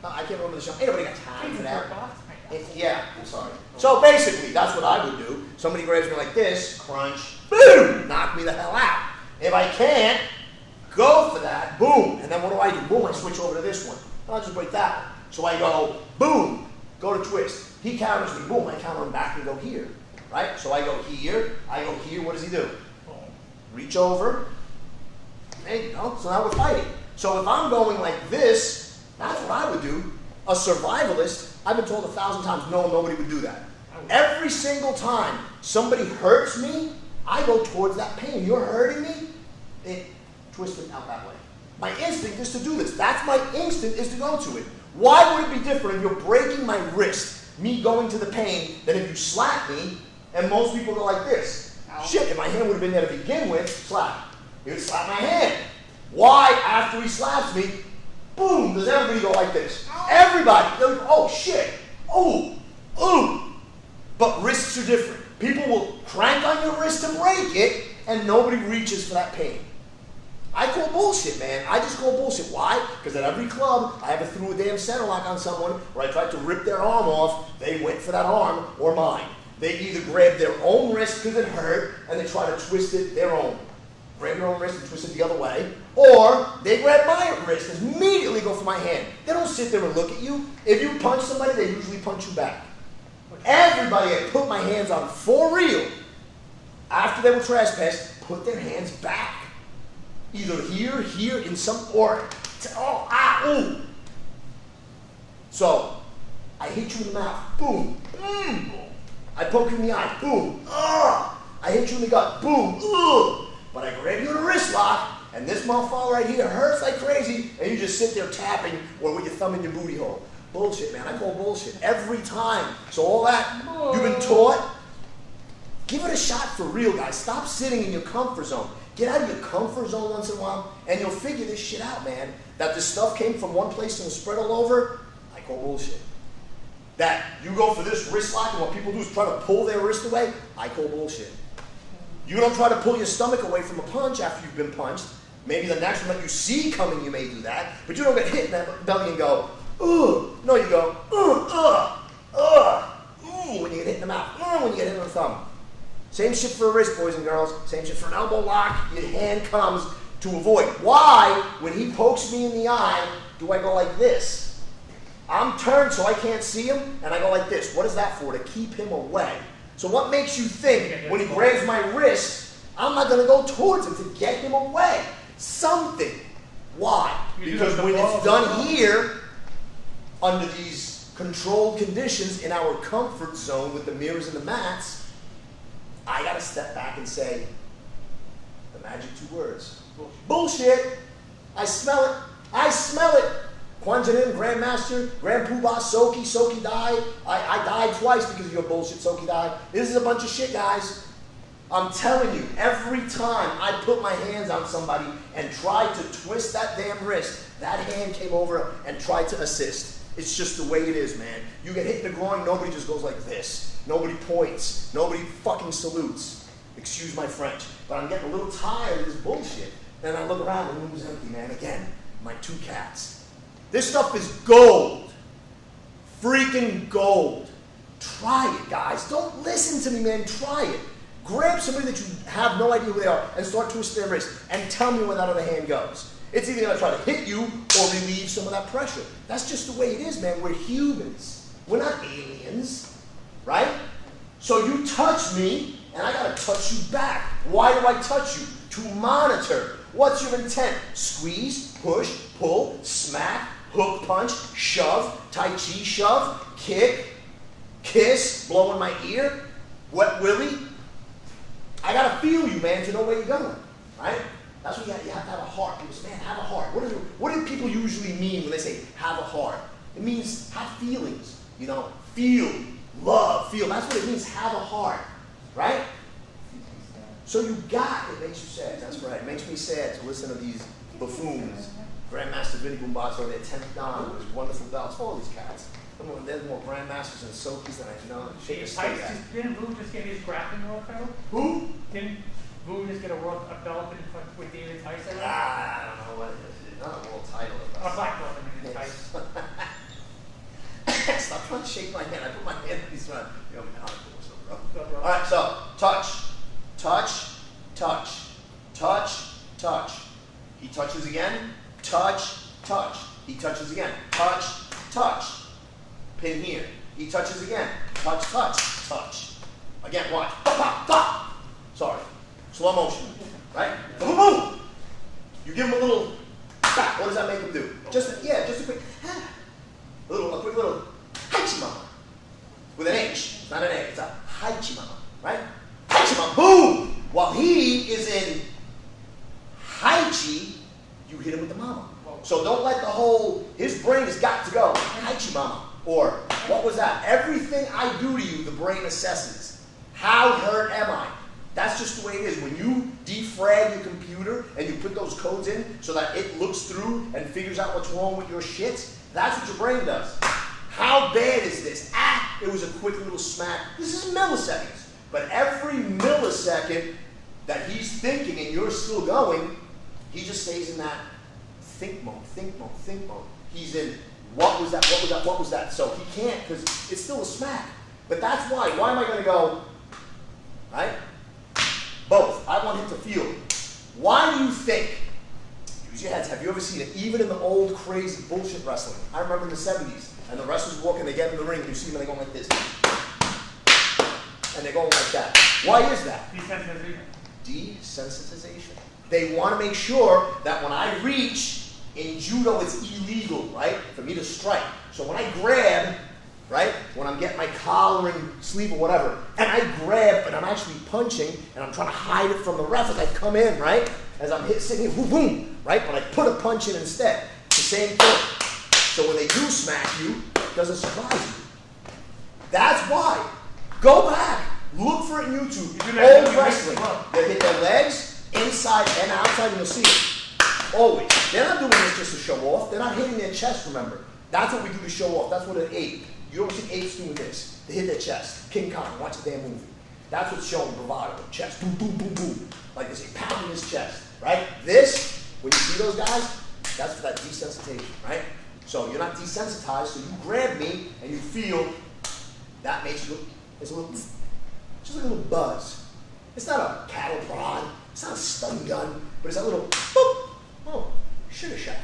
No, I can't remember the show. Ain't nobody got time for that. Yeah, I'm sorry. So basically, that's what I would do. Somebody grabs me like this, crunch, boom, knock me the hell out. If I can't, go for that, boom. And then what do? Boom, I switch over to this one. I'll just break that one. So I go, boom, go to twist. He counters me, boom, I counter him back and go here. Right? So I go here, what does he do? Reach over, There you go. So now we're fighting. So if I'm going like this, that's what I would do. A survivalist, I've been told 1,000 times, no, nobody would do that. Every single time somebody hurts me, I go towards that pain. You're hurting me, it twist it out that way. My instinct is to do this. That's my instinct, is to go to it. Why would it be different if you're breaking my wrist, me going to the pain, than if you slap me, and most people go like this? Ow. Shit, if my hand would have been there to begin with, slap. He would slap my hand. Why, after he slaps me, boom, does everybody go like this? Ow. Everybody. Oh, shit. Oh, ooh. But wrists are different. People will crank on your wrist to break it, and nobody reaches for that pain. I call bullshit, man. I just call bullshit. Why? Because at every club, I ever threw a damn center lock on someone where I tried to rip their arm off, they went for that arm or mine. They either grabbed their own wrist because it hurt, and they try to twist it their own. Grab your own wrist and twist it the other way. Or they grab my wrist and immediately go for my hand. They don't sit there and look at you. If you punch somebody, they usually punch you back. Everybody I put my hands on for real, after they were trespassed, put their hands back. Either here, in some, or, oh, ah, ooh. So, I hit you in the mouth, boom, I poke you in the eye, boom, ugh. I hit you in the gut, boom, ugh. But I grab you in a wrist lock, and this motherfucker right here hurts like crazy, and you just sit there tapping or with your thumb in your booty hole. Bullshit, man. I call bullshit every time. So all that you've been taught, give it a shot for real, guys. Stop sitting in your comfort zone. Get out of your comfort zone once in a while, and you'll figure this shit out, man. That this stuff came from one place and was spread all over, I call bullshit. That you go for this wrist lock, and what people do is try to pull their wrist away, I call bullshit. You don't try to pull your stomach away from a punch after you've been punched. Maybe the next one that you see coming, you may do that, but you don't get hit in that belly and go, ugh. No, you go, when you get hit in the mouth, when you get hit in the thumb. Same shit for a wrist, boys and girls. Same shit for an elbow lock. Your hand comes to avoid. Why, when he pokes me in the eye, do I go like this? I'm turned so I can't see him, and I go like this. What is that for? To keep him away. So what makes you think when he grabs my wrist, I'm not going to go towards him to get him away? Something. Why? Because when it's done here, under these controlled conditions in our comfort zone with the mirrors and the mats, I got to step back and say the magic 2 words. Bullshit. I smell it. I smell it. Kwanjanin, Grandmaster, Grand Poobah, Soki died. I died twice because of your bullshit, Soki died. This is a bunch of shit, guys. I'm telling you, every time I put my hands on somebody and tried to twist that damn wrist, that hand came over and tried to assist. It's just the way it is, man. You get hit in the groin, nobody just goes like this. Nobody points. Nobody fucking salutes. Excuse my French. But I'm getting a little tired of this bullshit. And I look around, the room's empty, man. Again, my 2 cats. This stuff is gold. Freaking gold. Try it, guys. Don't listen to me, man. Try it. Grab somebody that you have no idea who they are and start twisting their wrist and tell me where that other hand goes. It's either going to try to hit you or relieve some of that pressure. That's just the way it is, man. We're humans. We're not aliens. Right? So you touch me, and I gotta touch you back. Why do I touch you? To monitor. What's your intent? Squeeze, push, pull, smack, hook punch, shove, Tai Chi shove, kick, kiss, blow in my ear, wet willy. I gotta feel you, man, to know where you're going. Right? That's what you have to have a heart. People say, man, have a heart. What do people usually mean when they say have a heart? It means have feelings. You know, feel. Love, feel. That's what it means, have a heart. Right? So you got, it makes you sad. That's right. It makes me sad to listen to these buffoons. Grandmaster Vinny Boombots or their 10th Don with his wonderful belts. All these cats. There's more Grandmasters and Sokis than I know. Didn't Vu just get his grappling world title? Who? Didn't Vu just get a belt with David Tyson? I don't know what it is. Not a world title. A black belt, I mean, Tyson. Stop trying to shake my hand. I put my hand in his front. You know, bro. All right, so touch, touch, touch, touch, touch. He touches again. Touch, touch. He touches again. Touch, touch. Pin here. He touches again. Touch, touch, touch. Again, watch. Pop, pop, pop. Sorry. Slow motion. Right? Boom, boom. You give him a little, what does that make him do? Just a quick, a quick little, haichi-mama. With an H, it's not an A, it's a haichi-mama, right? Haichi-mama, boom! While he is in haichi, you hit him with the mama. So don't let his brain has got to go, haichi-mama. Or, what was that? Everything I do to you, the brain assesses. How hurt am I? That's just the way it is. When you defrag your computer and you put those codes in so that it looks through and figures out what's wrong with your shit, that's what your brain does. How bad is this? It was a quick little smack. This is milliseconds. But every millisecond that he's thinking and you're still going, he just stays in that think mode. He's in, what was that? So he can't, because it's still a smack. But that's why. Why am I going to go, right? Both. I want him to feel. Why do you think? Use your heads. Have you ever seen it? Even in the old crazy bullshit wrestling. I remember in the 70s, and the wrestlers walk and they get in the ring, and you see them and they're going like this. And they're going like that. Why is that? Desensitization. They want to make sure that when I reach, in judo it's illegal, right? For me to strike. So when I grab, right? When I'm getting my collar and sleeve or whatever, and I grab, and I'm actually punching, and I'm trying to hide it from the ref as I come in, right? As I'm sitting here, boom, boom, right? But I put a punch in instead. It's the same thing. So when they do smack you, it doesn't surprise you. That's why. Go back. Look for it in YouTube. Old wrestling. They hit their legs, inside and outside, and you'll see it. Always. They're not doing this just to show off. They're not hitting their chest, remember. That's what we do to show off. That's what an ape. You don't see apes doing this. They hit their chest. King Kong, watch the damn movie. That's what's showing bravado. Chest, boom, boom, boom, boom. Like they say, pounding his chest, right? This, when you see those guys, that's for that desensitization, right? So you're not desensitized, so you grab me and you feel that makes you, it's a little, just like a little buzz. It's not a cattle prod, it's not a stun gun, but it's that little boop, oh, sugar shot.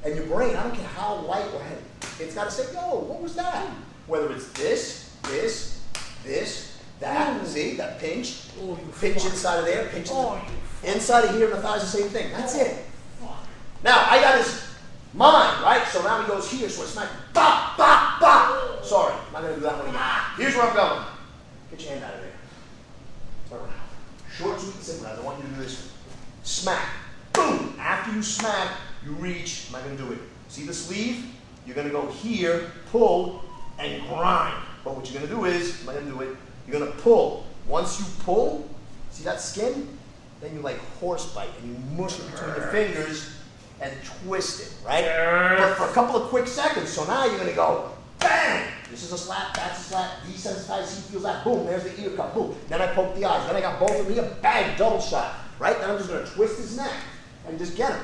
And your brain, I don't care how light or heavy, it's got to say, yo, what was that? Whether it's this, that, see, that pinch, pinch inside of there, pinch inside of here, and the thighs, the same thing. That's it. Now, I got his mind, right? So now he goes here, so it's not bop, bop, bop. Sorry, I'm not going to do that one again. Here's where I'm going. Get your hand out of there. Turn around. Short, sweet, and simple. I want you to do this. Smack. Boom. After you smack, you reach. I'm not going to do it. See the sleeve? You're going to go here, pull, and grind. But what you're going to do is, I'm not going to do it, you're going to pull. Once you pull, see that skin? Then you like horse bite, and you mush it between your fingers and twist it, right? But for a couple of quick seconds. So now you're going to go, bang! This is a slap, that's a slap, desensitized, he feels that, boom, there's the ear cut, boom. Then I poke the eyes, then I got both of them here, bang, double shot, right? Then I'm just going to twist his neck and just get him.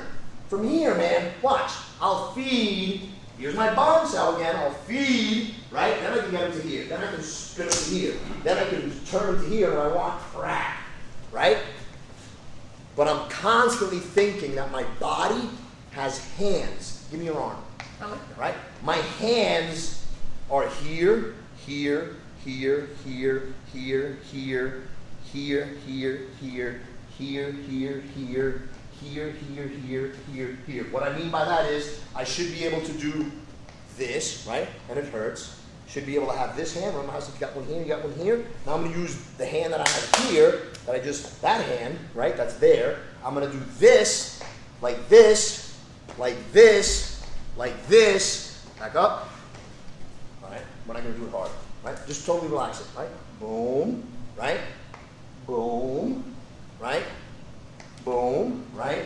From here, man, watch. I'll feed, here's my bomb cell again, I'll feed, right? Then I can get him to here, then I can spin him to here, then I can turn him to here when I want, crack, right? But I'm constantly thinking that my body has hands. Give me your arm. I like that. Right? My hands are here, here, here, here, here, here, here, here, here, here, here, here, here, here, here, here, here. What I mean by that is I should be able to do this, right? And it hurts. Should be able to have this hand. Remember how you got one here, you got one here? Now I'm going to use the hand that I have here, that hand, right? That's there. I'm going to do this, like this, like this, like this. Back up. All right? We're not going to do it hard, right? Just totally relax it, right? Boom, right? Boom, right? Boom, right?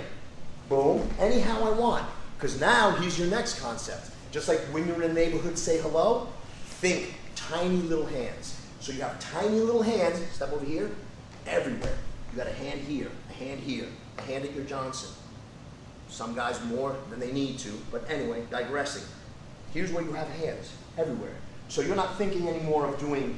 Boom. Anyhow I want. Because now here's your next concept. Just like when you're in a neighborhood, say hello. Think tiny little hands. So you have tiny little hands, step over here, everywhere. You got a hand here, a hand here, a hand at your Johnson. Some guys more than they need to, but anyway, digressing. Here's where you have hands, everywhere. So you're not thinking anymore of doing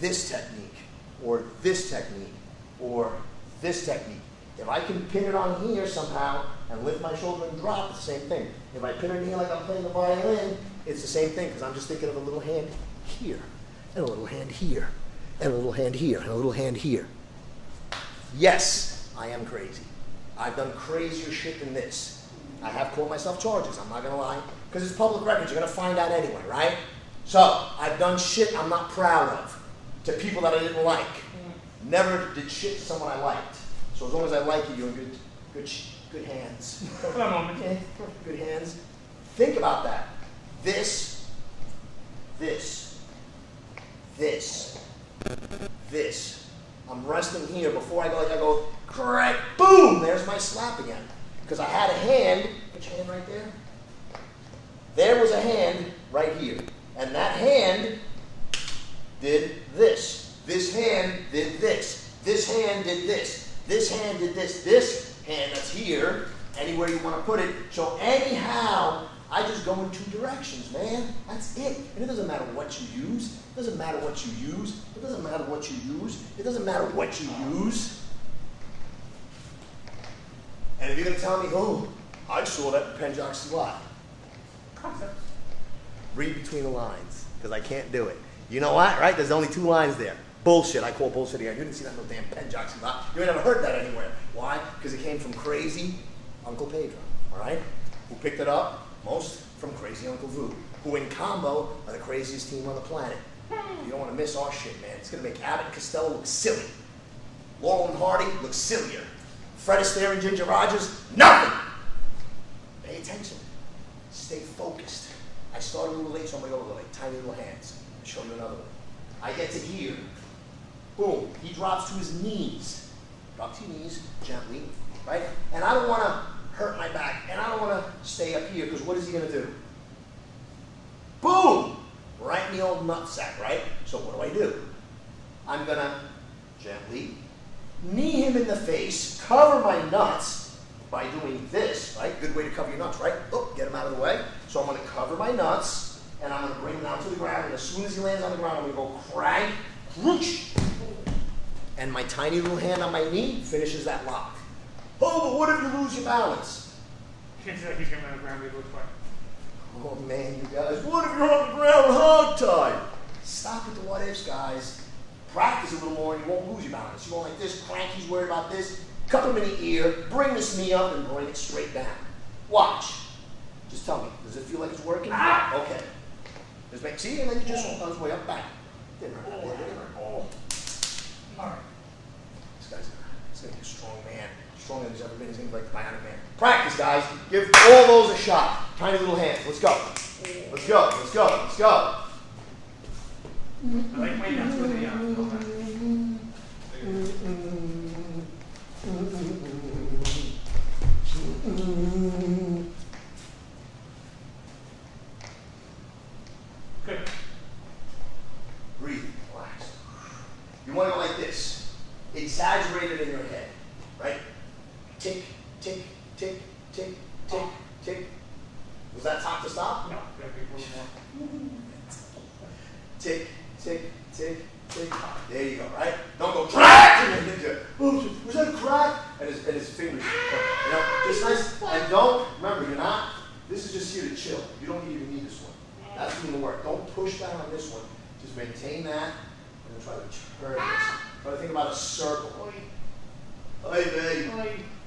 this technique, or this technique, or this technique. If I can pin it on here somehow, and lift my shoulder and drop, it's the same thing. If I pin it here like I'm playing the violin, it's the same thing, because I'm just thinking of a little hand here, and a little hand here, and a little hand here, and a little hand here. Yes, I am crazy. I've done crazier shit than this. I have caught myself charges, I'm not gonna lie, because it's public records, you're gonna find out anyway, right? So, I've done shit I'm not proud of to people that I didn't like. Never did shit to someone I liked. So as long as I like you, you're in good hands. For a moment. Okay, good hands. Think about that. This. I'm resting here before I go, like I go, crack, boom, there's my slap again. Because I had a hand, put your hand right there. There was a hand right here. And that hand did this. This hand did this. This hand did this. This hand did this. This hand that's here, anywhere you want to put it. So anyhow, I just go in two directions, man. That's it. And it doesn't matter what you use. It doesn't matter what you use. It doesn't matter what you use. It doesn't matter what you use. And if you're going to tell me, oh, I saw that in Penjoxy lot. Concepts. Read between the lines, because I can't do it. You know what, right? There's only 2 lines there. Bullshit. I call bullshit again. You didn't see that no damn Penjoxy lot. You ain't never heard that anywhere. Why? Because it came from crazy Uncle Pedro, all right? Who picked it up? Most from crazy Uncle Vu, who in combo are the craziest team on the planet. You don't want to miss our shit, man. It's going to make Abbott and Costello look silly. Laurel and Hardy look sillier. Fred Astaire and Ginger Rogers, nothing. Pay attention. Stay focused. I started a little late, so I'm going to go with like tiny little hands. I'll show you another one. I get to here. Boom. He drops to his knees. Drop to your knees gently, right? And I don't want to hurt my back, and I don't want to stay up here, because what is he going to do? Boom! Right in the old nutsack, right? So what do? I'm going to gently knee him in the face, cover my nuts by doing this, right? Good way to cover your nuts, right? Oh, get him out of the way. So I'm going to cover my nuts, and I'm going to bring him down to the ground, and as soon as he lands on the ground, I'm going to go crank, whoosh, and my tiny little hand on my knee finishes that lock. Oh, but what if you lose your balance? He's going to be on the ground really quick. Oh man, you guys, what if you're on the ground hogtied? Stop with the what ifs, guys. Practice a little more and you won't lose your balance. You go like this, crank, he's worried about this, cup him in the ear, bring this knee up and bring it straight down. Watch. Just tell me, does it feel like it's working? Ah! Okay. Just make, see, and then you just on his way up back. Didn't hurt, didn't hurt. All right. This guy's gonna be a strong man. Stronger than he's ever been. He's gonna be like the Bionic Man. Practice, guys. Give all those a shot. Tiny little hands. Let's go. Let's go. Let's go. Let's go. I like my nuts with the Good. Breathe. Relax. You want to go like this. Exaggerate it in your head. Right? Tick, tick, tick, tick, tick, tick. Was that time to stop? No, gotta be a little more. Tick, tick, tick, tick. There you go, right? Don't go crack! And then you oh, was that a crack? And his fingers, you know, just nice. And don't, remember, you're not, this is just here to chill. You don't even need this one. That's doing the work. Don't push down on this one. Just maintain that, and then try to turn this. Try to think about a circle. Oy, baby.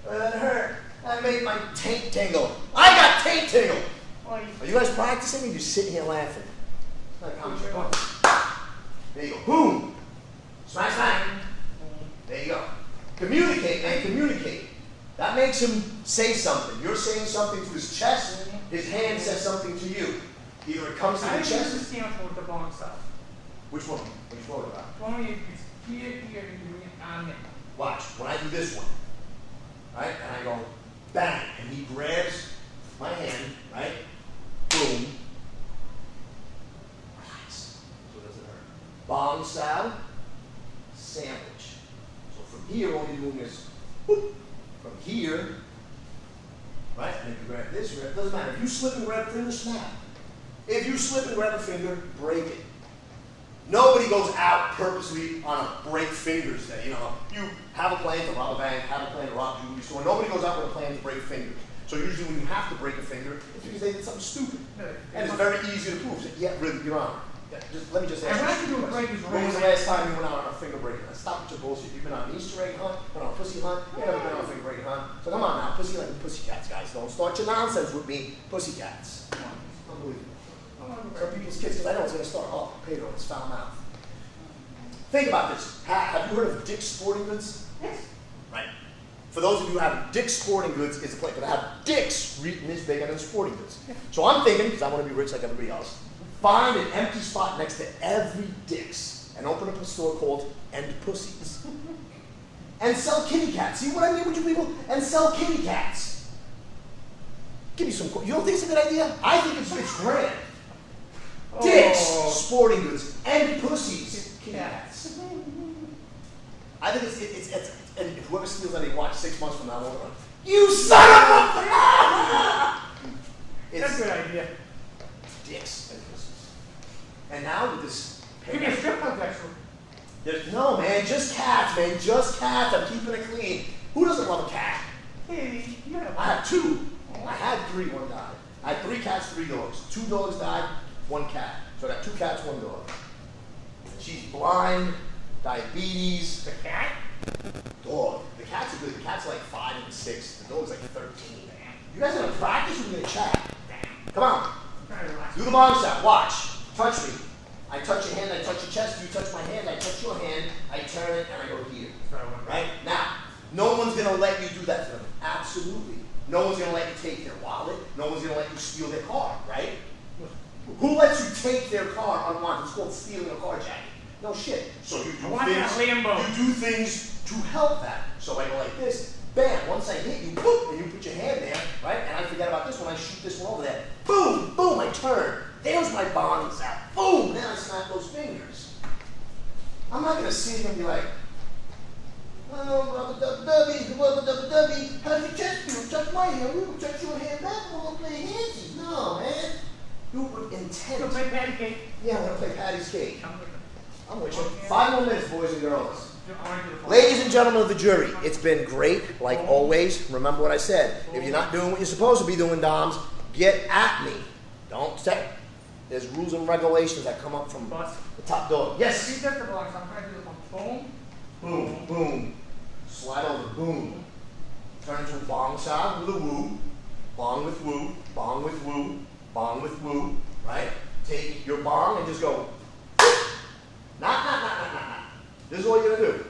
That hurt. That made my taint tingle. I got taint tingle. Are you guys practicing or you sitting here laughing? Like, there you go. Boom. Smash, smash. There you go. Communicate, man. Communicate. That makes him say something. You're saying something to his chest. His hand says something to you. Either it comes to the I chest. use the sample with the bone stuff. Which one? Which one about? One is here, and doing it on me. Watch. When I do this one, right, and I go bang, and he grabs my hand, right? Boom. Relax. So it doesn't hurt. Bomb style, sandwich. So from here, all you're doing is whoop. From here, right? And if you grab this, it doesn't matter. If you slip and grab a finger, snap. If you slip and grab a finger, break it. Nobody goes out purposely on a break fingers day. You know, you have a plan to rob a bank, have a plan to rob a jewelry store. Nobody goes out with a plan to break fingers. So usually when you have to break a finger, it's because they did something stupid. And it's very easy to prove. So, yeah, really, Your Honor, let me just ask And you. I can do a break is When was the right. last time you went out on a finger breaking hunt? Stop with your bullshit. You've been on an Easter egg hunt, been on a pussy hunt, you never been on a finger breaking hunt. So come on now, pussy like pussycats, guys. Don't start your nonsense with me. Pussycats. Unbelievable. So people's kids, because I know it's going to start. Oh, Pedro, it's foul mouth. Think about this. Have you heard of Dick's Sporting Goods? Yes. Right. For those of you who have Dick's Sporting Goods, it's a place, but I have Dick's written is bigger than Sporting Goods. So I'm thinking, because I want to be rich like everybody else, find an empty spot next to every Dick's and open up a store called End Pussies. And sell kitty cats. See what I mean with you people? And sell kitty cats. Give me some, you don't think it's a good idea? I think it's grand. Dick's Sporting Goods, End Pussies, kitty cats. I think it's and whoever steals any watch 6 months from now on, you son of a That's a good idea. Dick's and Pussies. And now with this Give me a strip club extra. no man, just cats, man, just cats. I'm keeping it clean. Who doesn't love a cat? Hey, you have I have 2. I had 3, 1 died. I had 3 cats, 3 dogs. 2 dogs died, 1 cat. So I got 2 cats, 1 dog. She's blind, diabetes. the cat. Dog. The cats are good. The cats are like 5 and 6. The dog's like 13. You guys gonna practice or we gonna chat? Come on. I'm trying to relax. Do the bong shot. Watch. Touch me. I touch your hand, I touch your chest. You touch my hand, I touch your hand. I turn it and I go here. Right? Now, no one's gonna let you do that to them. Absolutely. No one's gonna let you take their wallet. No one's gonna let you steal their car, right? Who lets you take their car unwanted? It's called stealing a carjacking. No shit. So you do I want that Lambo. You do things to help that. So I go like this. Bam. Once I hit you, boom, and you put your hand there, right? And I forget about this one. I shoot this one over there. Boom, boom. I turn. There's my bonds out. Boom. Then I snap those fingers. I'm not gonna sit here and be like, oh, rubber-dubby, how did you touch me? Touch my hand. We will touch your hand back. We'll play handsies. No, man. Do it with intent. Go play patty cake. Yeah, we're gonna play Patty's Cake. I'm with it. I'm with you. 5 more minutes, boys and girls. I want to do the phone. Ladies and gentlemen of the jury, it's been great, like always. Remember what I said. If you're not doing what you're supposed to be doing, Doms, get at me. Don't say. There's rules and regulations that come up from Boss. the top dog. Yes. See, that's the box. I'm trying to do the phone. Boom, boom. Slide over, boom. Turn into a bong shot with a woo. Bong with woo, bong with woo, bong with woo. Right? Take your bong and just go. Nah. This is all you're gonna do.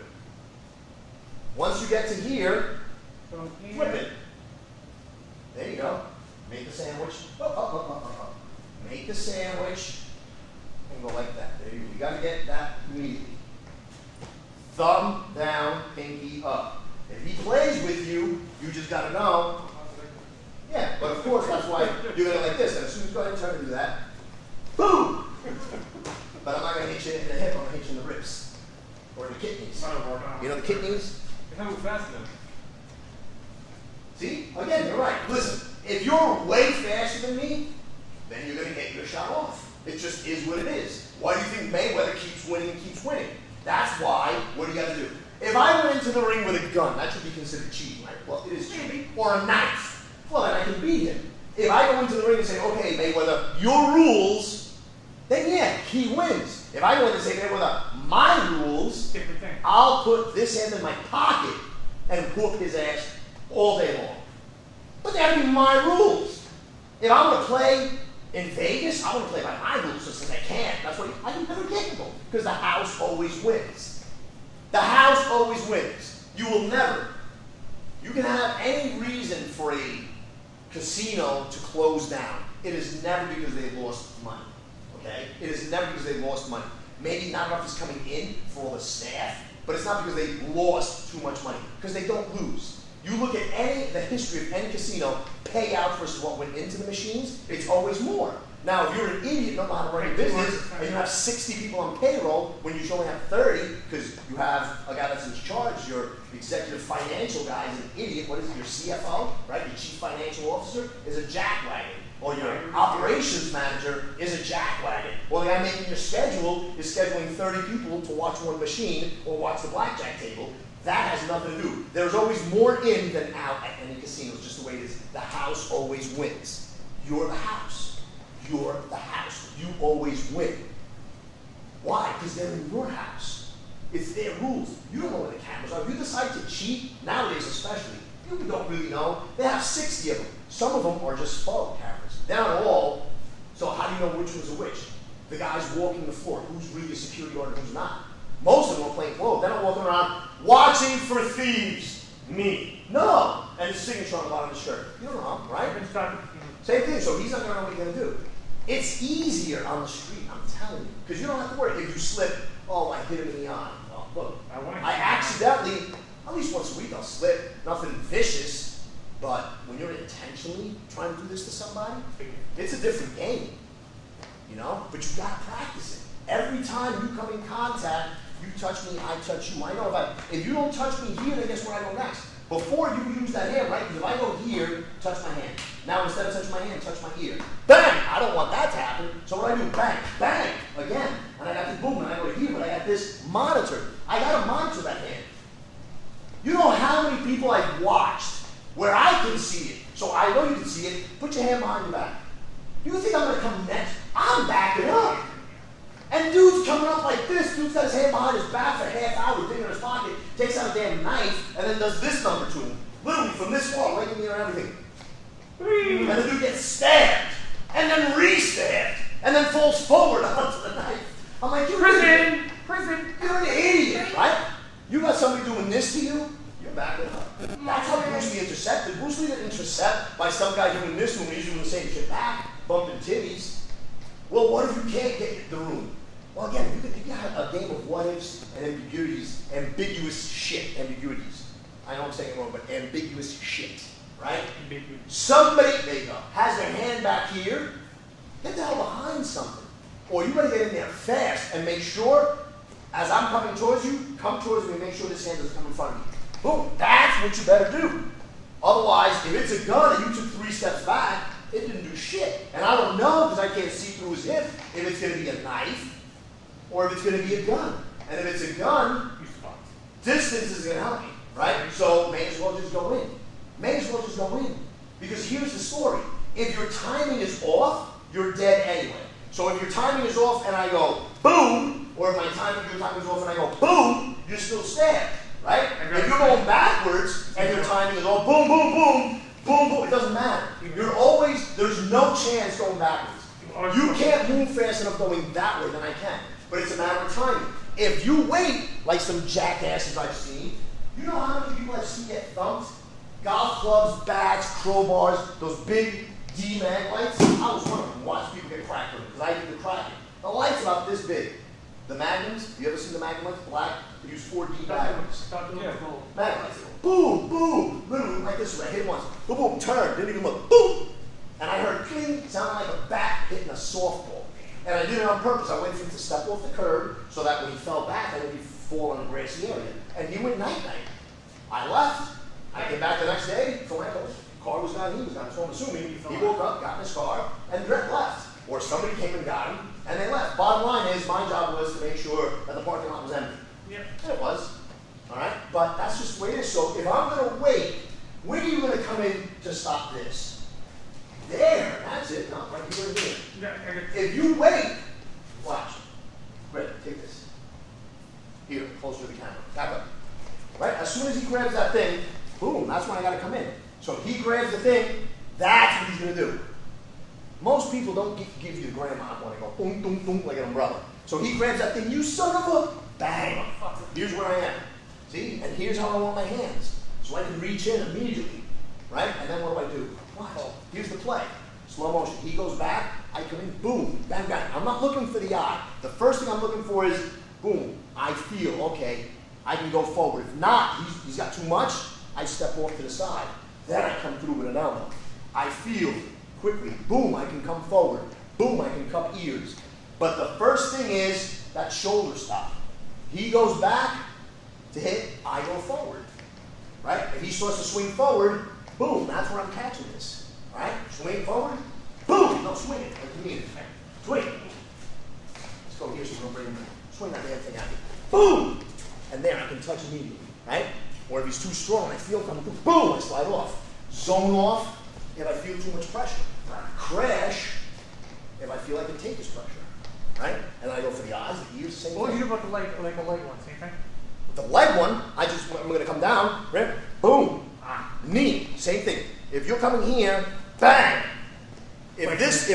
Once you get to here, From here. flip it. There you go. Make the sandwich. Make the sandwich and go like that. There you go. You gotta get that immediately. Thumb down, pinky up. If he plays with you, you just gotta know. Yeah, but of course that's why you're gonna like this. And as soon as you go ahead and turn to do that, boom! But I'm not gonna hit you in the hip, I'm gonna hit you in the ribs. Or the kidneys. You know the kidneys? It's not fast enough. See? Again, you're right. Listen, if you're way faster than me, then you're going to get your shot off. It just is what it is. Why do you think Mayweather keeps winning and keeps winning? That's why, what do you got to do? If I went into the ring with a gun, that should be considered cheating, right? Well, it is cheating. Or a knife. Well, then I can beat him. If I go into the ring and say, okay, Mayweather, your rules, then yeah, he wins. If I go in and say, Mayweather, my rules, Different thing. I'll put this hand in my pocket and whoop his ass all day long. But they have to be my rules. If I'm going to play in Vegas, I'm going to play by my rules just because I can. That's what I'm never capable. Because the house always wins. The house always wins. You will never. You can have any reason for a casino to close down. It is never because they lost money. Okay? It is never because they lost money. Maybe not enough is coming in for all the staff, but it's not because they lost too much money. Because they don't lose. You look at the history of any casino, payout versus what went into the machines, it's always more. Now, if you're an idiot and don't know how to run your business, and you have 60 people on payroll when you should only have 30, because you have a guy that's in charge, your executive financial guy is an idiot. What is it? Your CFO, right? Your chief financial officer is a jackwagon. Or your operations manager is a jackwagon. Or the guy making your schedule is scheduling 30 people to watch one machine or watch the blackjack table. That has nothing to do. There's always more in than out at any casino. It's just the way it is. The house always wins. You're the house. You're the house. You always win. Why? Because they're in your house. It's their rules. You don't know where the cameras are. If you decide to cheat, nowadays especially, you don't really know. They have 60 of them. Some of them are just faux cameras. They're not all. So how do you know which ones are which? The guys walking the floor, who's really a security guard and who's not? Most of them are plain clothes. They're not walking around watching for thieves. Me. No. And his signature on the bottom of the shirt. You don't know, right? Same thing. So he's not going to know what he's going to do. It's easier on the street, I'm telling you. Because you don't have to worry. If you slip, oh, I hit him in the eye. Well, look, I accidentally, at least once a week I'll slip. Nothing vicious. But when you're intentionally trying to do this to somebody, it's a different game. You know? But you got to practice it. Every time you come in contact, you touch me, I touch you. I know if you don't touch me here, then guess where I go next? Before you use that hand, right? Because if I go here, touch my hand. Now instead of touching my hand, touch my ear. Bang! I don't want that to happen. So what do? Bang! Bang! Again. And I got this boom, and I go to here, but I got this monitor. I got to monitor that hand. You know how many people I've watched where I can see it, so I know you can see it. Put your hand behind your back. You think I'm going to come next? I'm backing up. And dude's coming up like this. Dude's got his hand behind his back for a half hour, digging in his pocket, takes out a damn knife, and then does this number to him. Literally from this far, right in the ear and everything. And the dude gets stabbed, and then re-stabbed, and then falls forward onto the knife. I'm like, you're an idiot, right? You got somebody doing this to you, you're backing up. That's how Bruce Lee intercepted. Bruce Lee didn't intercept by some guy doing this to him, he's doing the same shit back, bumping titties. Well, what if you can't get the room? Well, again, you got a game of what ifs and ambiguities, ambiguous shit, ambiguities. I know I'm saying it wrong, but ambiguous shit, right? Somebody, there you go, has their hand back here, get the hell behind something. Or you better get in there fast and make sure, as I'm coming towards you, come towards me and make sure this hand doesn't come in front of me. Boom, that's what you better do. Otherwise, if it's a gun and you took 3 steps back, it didn't do shit. And I don't know, because I can't see through his hip, if it's going to be a knife or if it's going to be a gun. And if it's a gun, distance is going to help me, right? So may as well just go in. May as well just go in. Because here's the story. If your timing is off, you're dead anyway. So if your timing is off and I go boom, or if your timing is off and I go boom, you're still stabbed, right? If you're going backwards and your timing is off, boom, boom, boom, boom, boom, it doesn't matter. You're always, there's no chance going backwards. You can't move fast enough going that way, then I can. But it's a matter of timing. If you wait, like some jackasses I've seen, you know how many people I've seen get thumped? Golf clubs, bats, crowbars, those big D-mag lights. I was one of them. Watch people get cracked with it, because I did the cracking. The light's about this big. The magnums, you ever seen the magnum lights? Black, they use 4D magnums. Magnum lights. Boom, boom, literally like this way. I hit it once. Boom, boom, turn, didn't even look. Boom! And I heard cling, sounded like a bat hitting a softball. And I did it on purpose. I waited for him to step off the curb so that when he fell back, I wouldn't fall on a grassy area. And he went night-night. I left. I came back the next day for my coach. The car was gone, he was gone. So I'm assuming he woke up, got in his car, and left. Or somebody came and got him, and they left. Bottom line is, my job was to make sure that the parking lot was empty. Yeah. And it was. All right? But that's just the way it is. So if I'm going to wait, when are you going to come in to stop this? There. That's it. Not right here and here. If you wait, watch. Great. Take this. Here, closer to the camera. Back up. Right? As soon as he grabs that thing, boom, that's when I got to come in. So he grabs the thing, that's what he's going to do. Most people don't give you the grandma when they go boom, boom, boom, like an umbrella. So he grabs that thing, you son of a bang. Here's where I am. See? And here's how I want my hands. So I can reach in immediately. Right? And then what do? Watch. Here's the play. Slow motion. He goes back, I come in, boom, bang, bang. I'm not looking for the eye. The first thing I'm looking for is, boom, I feel, okay, I can go forward. If not, he's got too much, I step off to the side. Then I come through with an elbow. I feel quickly, boom, I can come forward. Boom, I can cup ears. But the first thing is that shoulder stop. He goes back to hit, I go forward. Right? If he starts to swing forward, boom, that's where I'm catching this. Right? Swing forward, boom, no, swing it, like you mean it. Swing. Let's go here so we don't bring him in. Swing that damn thing at me. Boom! And there, I can touch immediately. Right? Or if he's too strong, I feel coming through, boom, I slide off. Zone off if I feel too much pressure. Crash if I feel I can take this pressure. Right? And then I go for the eyes, the ears, same What would thing. you do about the leg one? Same thing? The leg one, I'm gonna come down, right? Boom. Ah. Knee, same thing. If you're coming here, bang. If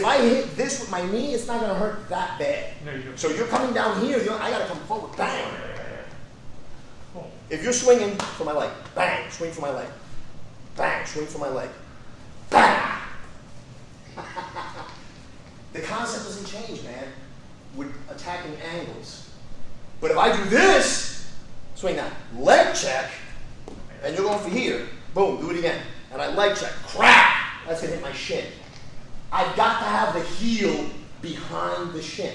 I hit this with my knee, it's not gonna hurt that bad. No, you don't. So you're coming down here, I gotta come forward, bang. Oh. If you're swinging for my leg, bang, swing for my leg. Bang, swing for my leg. Bang. The concept doesn't change, man, with attacking angles. But if I do this, swing that, leg check, and you're going for here, boom, do it again. And I leg check, crack, that's gonna hit my shin. I've got to have the heel behind the shin.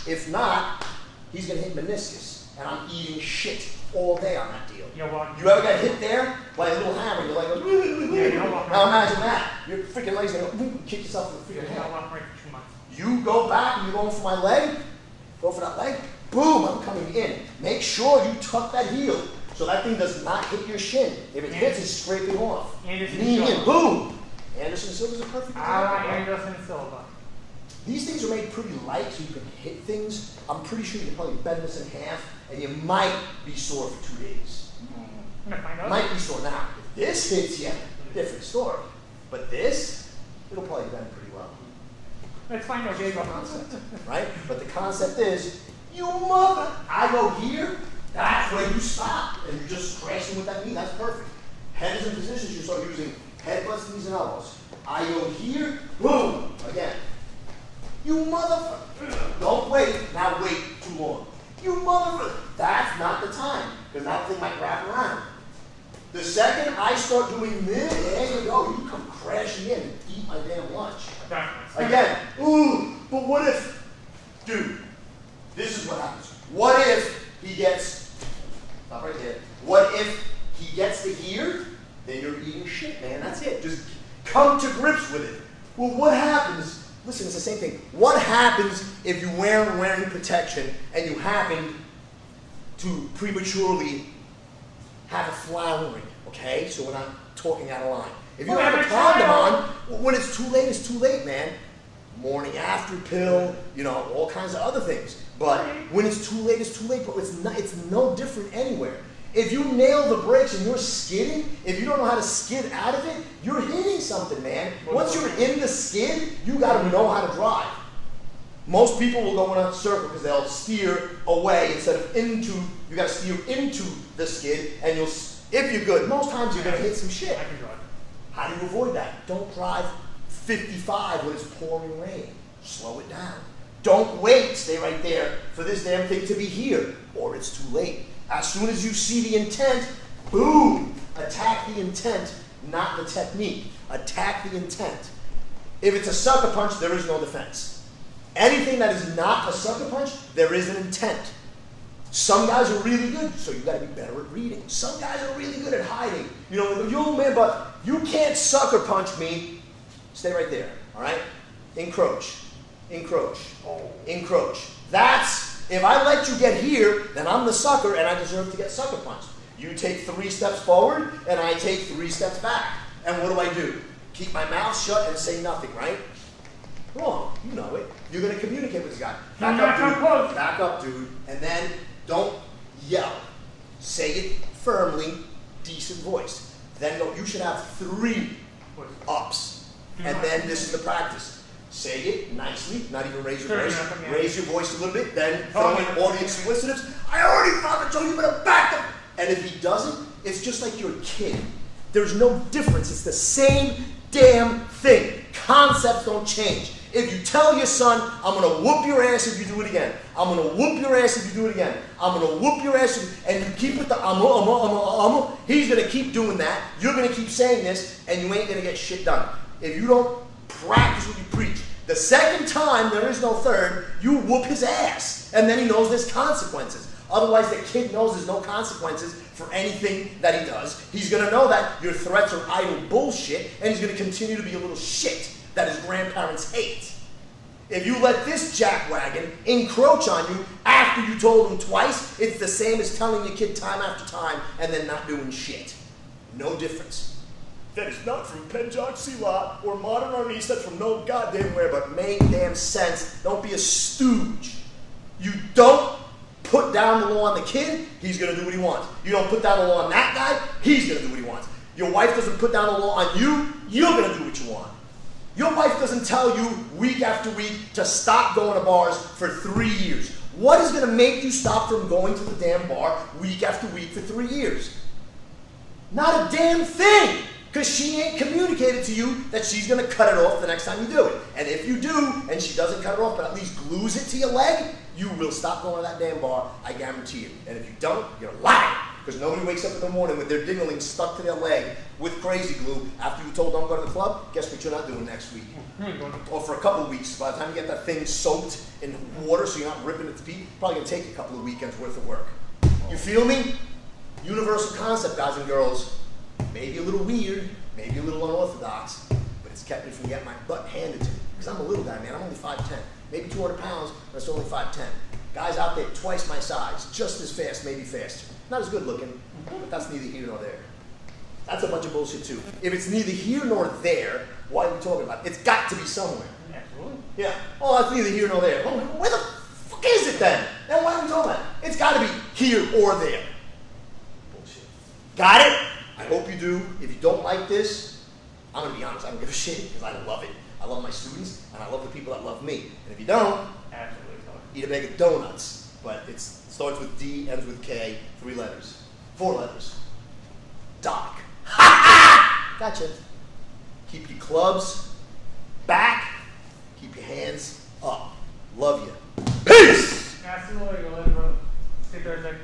If not, he's gonna hit meniscus, and I'm eating shit all day on that deal. Yeah, well, You ever got hit there by a little hammer? You're like, now imagine that. Your freaking leg's gonna go, kick yourself in the freaking you're head. not right for 2 months. You go back and you're going for my leg, go for that leg, boom, I'm coming in. Make sure you tuck that heel so that thing does not hit your shin. If it hits, it's scraping off. Anderson Knee in, Silva. boom. Anderson Silva's a perfect example. Ah, right? Anderson Silva. These things are made pretty light so you can hit things. I'm pretty sure you can probably bend this in half and you might be sore for 2 days. I'm gonna find out. Might be sore now. If this hits you, different story. But this, it'll probably bend pretty well. Let's find out, Diego. Concept, right? But the concept is, you mother, I go here, that's where you stop. And you're just crashing with that knee, that's perfect. Head is in position, you start using head butts, knees, and elbows. I go here, boom, again. You motherfucker. Don't wait, now wait too long. You motherfucker. That's not the time, because that thing might wrap around. The second I start doing this, there you go, you come crashing in and eat my damn lunch. Again, ooh, but what if, dude, this is what happens. What if he gets, stop right there, what if he gets to here, then you're eating shit, man, that's it. Just come to grips with it. Well, what happens, listen, it's the same thing. What happens if you're wearing protection and you happen to prematurely have a flowering, okay? So we're not talking out of line. If you don't have a condom on, when it's too late, it's too late, man. Morning after pill, you know, all kinds of other things. But when it's too late, it's too late. But it's no different anywhere. If you nail the brakes and you're skidding, if you don't know how to skid out of it, you're hitting something, man. Once you're in the skid, you got to know how to drive. Most people will go in a circle because they'll steer away instead of into. You got to steer into the skid, and you'll. If you're good, most times you're gonna hit some shit. I can drive. How do you avoid that? Don't drive 55 when it's pouring rain. Slow it down. Don't wait, stay right there for this damn thing to be here, or it's too late. As soon as you see the intent, boom, attack the intent, not the technique. Attack the intent. If it's a sucker punch, there is no defense. Anything that is not a sucker punch, there is an intent. Some guys are really good, so you got to be better at reading. Some guys are really good at hiding. You know, you man, but you can't sucker punch me. Stay right there, all right? Encroach, encroach, encroach. That's, if I let you get here, then I'm the sucker and I deserve to get sucker punched. You take 3 steps forward and I take 3 steps back. And what do? Keep my mouth shut and say nothing, right? Wrong, you know it. You're going to communicate with this guy. Back up, dude. Back up, dude. And then don't yell. Say it firmly, decent voice. Then go, you should have 3 ups. And then this is the practice. Say it nicely, not even raise your voice. Raise your voice a little bit, then throw in audience solicitives. I already fucking told you, but back up. And if he doesn't, it's just like you're a kid. There's no difference. It's the same damn thing. Concepts don't change. If you tell your son, I'm going to whoop your ass if you do it again. I'm going to whoop your ass if you do it again. I'm going to whoop your ass and you keep with the he's going to keep doing that. You're going to keep saying this and you ain't going to get shit done. If you don't practice what you preach, the second time, there is no third, you whoop his ass. And then he knows there's consequences. Otherwise, the kid knows there's no consequences for anything that he does. He's going to know that your threats are idle bullshit and he's going to continue to be a little shit that his grandparents hate. If you let this jackwagon encroach on you after you told him twice, it's the same as telling your kid time after time and then not doing shit. No difference. That is not from Penjok Silat or modern Arnis. That's from no goddamn where, but make damn sense. Don't be a stooge. You don't put down the law on the kid, he's gonna do what he wants. You don't put down the law on that guy, he's gonna do what he wants. Your wife doesn't put down the law on you, you're gonna do what you want. Your wife doesn't tell you week after week to stop going to bars for 3 years. What is gonna make you stop from going to the damn bar week after week for 3 years? Not a damn thing, because she ain't communicated to you that she's gonna cut it off the next time you do it. And if you do, and she doesn't cut it off, but at least glues it to your leg, you will stop going to that damn bar, I guarantee you. And if you don't, you're lying. Because nobody wakes up in the morning with their dingling stuck to their leg with crazy glue after you told them I'm going to the club. Guess what you're not doing next week? Or for a couple of weeks. By the time you get that thing soaked in water so you're not ripping it to pieces, probably going to take you a couple of weekends worth of work. You feel me? Universal concept, guys and girls. Maybe a little weird, maybe a little unorthodox, but it's kept me from getting my butt handed to me. Because I'm a little guy, man. I'm only 5'10". Maybe 200 pounds, but it's only 5'10". Guys out there twice my size, just as fast, maybe faster. Not as good looking, but that's neither here nor there. That's a bunch of bullshit too. If it's neither here nor there, why are we talking about it? It's got to be somewhere. Absolutely. Yeah. Oh, that's neither here nor there. Well, where the fuck is it then? Then why are we talking about it? It's got to be here or there. Bullshit. Got it? I hope you do. If you don't like this, I'm going to be honest. I don't give a shit because I love it. I love my students, and I love the people that love me. And if you don't, Absolutely. eat a bag of donuts. But it starts with D, ends with K, 3 letters. 4 letters. Doc. Gotcha. Keep your clubs back. Keep your hands up. Love you. Peace! Absolutely. We'll let everyone sit there a second.